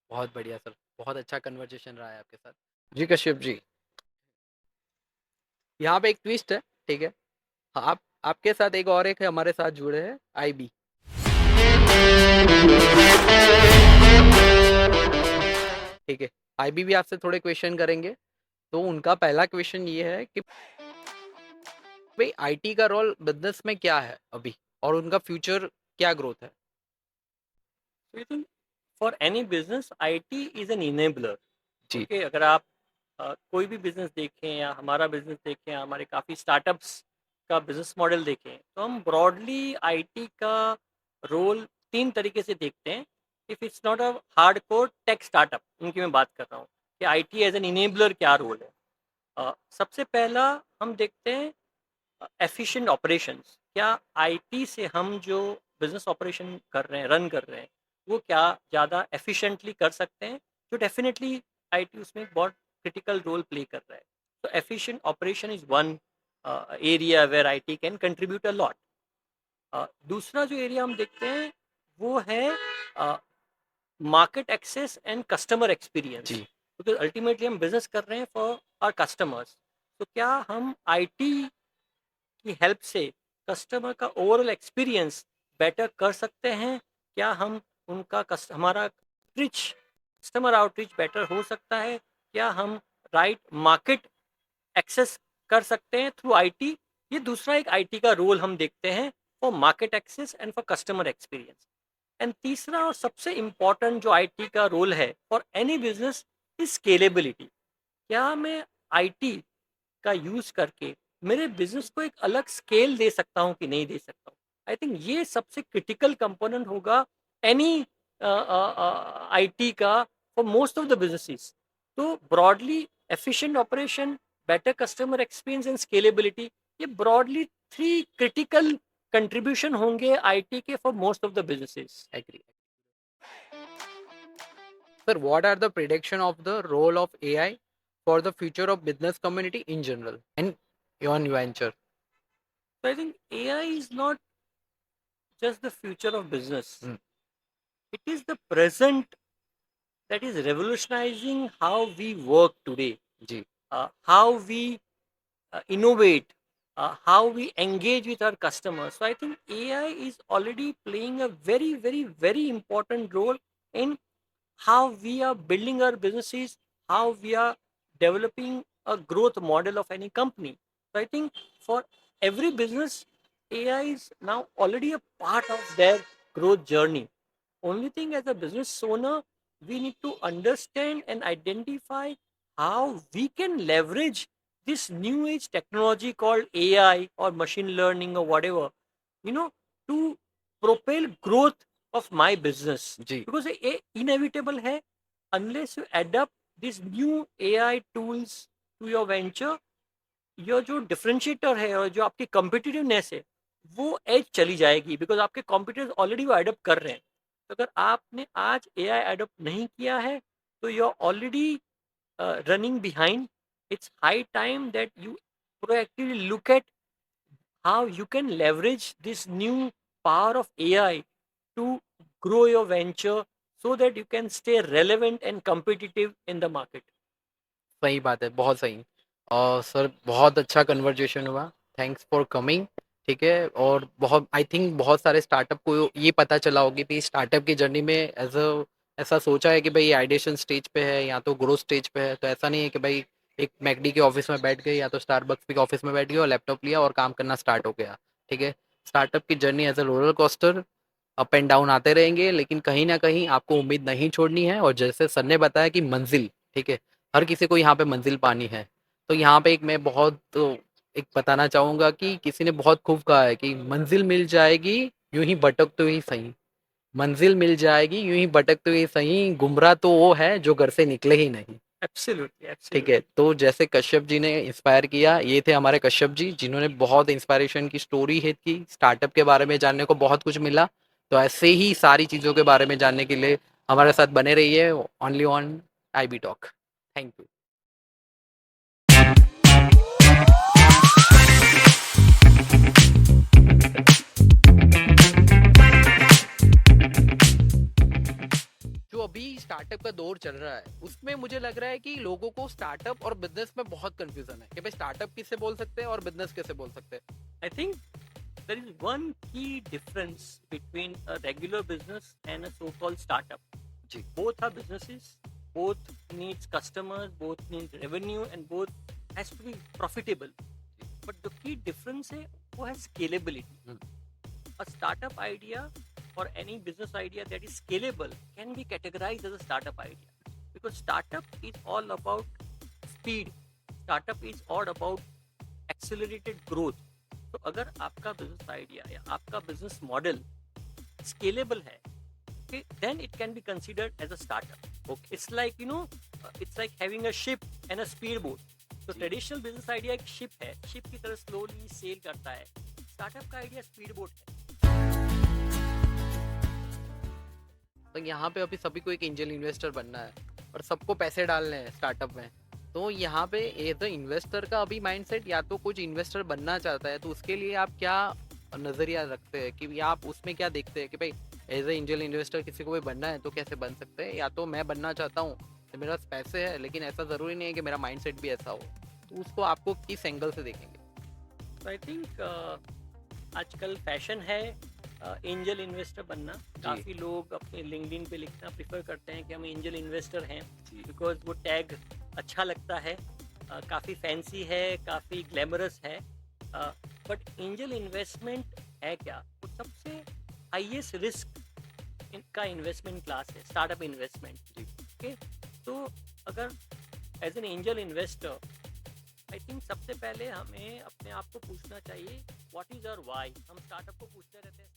S1: बहुत बढ़िया सर, बहुत अच्छा कन्वर्जेशन रहा है आपके साथ। जी कश्यप जी, यहाँ पे एक ट्विस्ट है, ठीक है। आप आपके साथ एक और एक है हमारे साथ जुड़े हैं, आईबी। ठीक है, आईबी भी आपसे थोड़े क्वेश्चन करेंगे। तो उनका पहला क्वेश्चन ये है कि भाई आईटी का रोल बिजनेस में क्या है अभी, और उनका फ्यूचर क्या ग्रोथ है?
S2: I think for any business IT is an enabler.
S1: जी।
S2: ओके, अगर आप कोई भी बिजनेस देखें या हमारा बिजनेस देखें, हमारे काफ़ी स्टार्टअप्स का बिजनेस मॉडल देखें, तो हम ब्रॉडली आईटी का रोल तीन तरीके से देखते हैं। If it's not a hard core tech startup, उनकी मैं बात कर रहा हूँ कि आईटी एज एन इनेबलर क्या रोल है। सबसे पहला हम देखते हैं एफिशिएंट ऑपरेशंस। क्या आईटी से हम जो बिजनेस ऑपरेशन कर रहे हैं, रन कर रहे हैं, वो क्या ज़्यादा एफिशिएंटली कर सकते हैं, जो डेफिनेटली आईटी उसमें एक बहुत क्रिटिकल रोल प्ले कर रहा है। तो efficient operation is one area where IT can contribute a lot. दूसरा जो एरिया हम देखते हैं वो है market access and customer experience,
S1: जी।
S2: क्योंकि अल्टीमेटली हम बिजनेस कर रहे हैं फॉर आवर कस्टमर्स। तो क्या हम आईटी की हेल्प से कस्टमर का ओवरऑल एक्सपीरियंस बेटर कर सकते हैं? क्या हम उनका हमारा कस्टमर आउटरीच बेटर हो सकता है? क्या हम राइट मार्केट एक्सेस कर सकते हैं थ्रू आईटी? ये दूसरा एक आईटी का रोल हम देखते हैं for market access and for customer experience. And तीसरा और सबसे इम्पॉर्टेंट जो आईटी का रोल है for any business is scalability. क्या मैं आईटी का यूज करके मेरे बिजनेस को एक अलग स्केल दे सकता हूँ कि नहीं दे सकता हूँ? आई थिंक ये सबसे क्रिटिकल कंपोनेंट होगा एनी आईटी का for most of the businesses. तो broadly efficient operation, better customer experience and scalability, ये ब्रॉडली थ्री क्रिटिकल कंट्रीब्यूशन होंगे आईटी के for most of the businesses.
S1: Agree. Sir, what are the prediction of the role of AI for the future of business community in general and your venture?
S2: So I think AI is not just the future of business. It is the present that is revolutionizing how we work today.
S1: जी।
S2: how we innovate, how we engage with our customers. So I think AI is already playing a very, very, very important role in how we are building our businesses, how we are developing a growth model of any company. So I think for every business, AI is now already a part of their growth journey. Only thing, as a business owner, we need to understand and identify how we can leverage this new age technology called AI or machine learning or whatever, you know, to propel growth of my business.
S1: जी,
S2: Because ये inevitable है, unless you adapt these new AI tools to your venture, your जो differentiator है और जो आपकी competitiveness है वो एज चली जाएगी, बिकॉज आपके कॉम्पिटिटर्स ऑलरेडी वो अडोप्ट कर रहे हैं. तो अगर आपने आज एआई अडोप्ट नहीं किया है तो you are already running behind. It's high time that you proactively look at how you can leverage this new power of AI to grow your venture so that you can stay relevant and competitive in the market.
S1: सही बात है, बहुत सही। और sir बहुत अच्छा conversation हुआ, thanks for coming. ठीक है, और बहुत आई थिंक बहुत सारे स्टार्टअप को ये पता चला होगा कि स्टार्टअप की जर्नी में ऐसा सोचा है कि भाई ये आइडिएशन स्टेज पे है या तो ग्रोथ स्टेज पे है, तो ऐसा नहीं है कि भाई एक मैकडी के ऑफिस में बैठ गए या तो स्टारबक्स के ऑफिस में बैठ गए और लैपटॉप लिया और काम करना स्टार्ट हो गया। ठीक है, स्टार्टअप की journey as a roller coaster, up and down आते रहेंगे, लेकिन कहीं ना कहीं आपको उम्मीद नहीं छोड़नी है। और जैसे सर ने बताया कि मंजिल, ठीक है, हर किसी को यहाँ पे मंजिल पानी है। तो यहाँ पे एक मैं बहुत एक बताना चाहूँगा कि किसी ने बहुत खूब कहा है कि मंजिल मिल जाएगी यूं ही भटकते ही सही, मंजिल मिल जाएगी यूं ही भटकते ही सही, गुमराह तो वो है जो घर से निकले ही नहीं।
S2: Absolutely,
S1: ठीक है,
S2: absolutely.
S1: तो जैसे कश्यप जी ने इंस्पायर किया, ये थे हमारे कश्यप जी जिन्होंने बहुत इंस्पायरेशन की स्टोरी हिट की, स्टार्टअप के बारे में जानने को बहुत कुछ मिला। तो ऐसे ही सारी चीज़ों के बारे में जानने के लिए हमारे साथ बने रहिए only on IB talk. Thank you. जो अभी स्टार्टअप का दौर चल रहा है उसमें मुझे लग रहा है कि लोगों को स्टार्टअप और बिजनेस में बहुत कंफ्यूजन है कि भाई स्टार्टअप किससे बोल सकते हैं और बिजनेस कैसे बोल सकते हैं।
S2: I think there is one key difference between a regular business and a so-called startup.
S1: Ji,
S2: Both are businesses, both needs customers, both need revenue, and both has to be profitable. But the key difference है वो है scalability. A startup idea or any business idea that is scalable can be categorized as a startup idea, because startup is all about speed. Startup is all about accelerated growth. तो अगर आपका business idea या आपका business model scalable है, okay, then it can be considered as a startup. Okay, it's like it's like having a ship and a speedboat. तो traditional business idea एक ship है, ship की तरह स्लोली सेल करता है. स्टार्टअप का idea speedboat है.
S1: तो यहाँ पे अभी सभी को एक एंजल इन्वेस्टर बनना है और सबको पैसे डालने हैं स्टार्टअप में। तो यहाँ पे एज अ इन्वेस्टर का अभी माइंडसेट, या तो कुछ इन्वेस्टर बनना चाहता है तो उसके लिए आप क्या नज़रिया रखते हैं कि या आप उसमें क्या देखते हैं कि भाई एज अ एंजल इन्वेस्टर किसी को भी बनना है तो कैसे बन सकते हैं, या तो मैं बनना चाहता हूँ तो मेरे पास पैसे है लेकिन ऐसा ज़रूरी नहीं है कि मेरा माइंडसेट भी ऐसा हो, तो उसको आपको किस एंगल से देखेंगे?
S2: तो आई थिंक आजकल फैशन है एंजल इन्वेस्टर बनना. काफ़ी लोग अपने लिंक्डइन पे लिखना प्रेफर करते हैं कि हम एंजल इन्वेस्टर हैं, बिकॉज वो टैग अच्छा लगता है, काफ़ी फैंसी है, काफ़ी ग्लैमरस है. बट एंजल इन्वेस्टमेंट है क्या? वो सबसे हाईएस्ट रिस्क का इन्वेस्टमेंट क्लास है, स्टार्टअप इन्वेस्टमेंट. ओके, तो अगर as an angel investor I think सबसे पहले हमें अपने आप को पूछना चाहिए व्हाट इज आवर वाई. हम स्टार्टअप को पूछते रहते हैं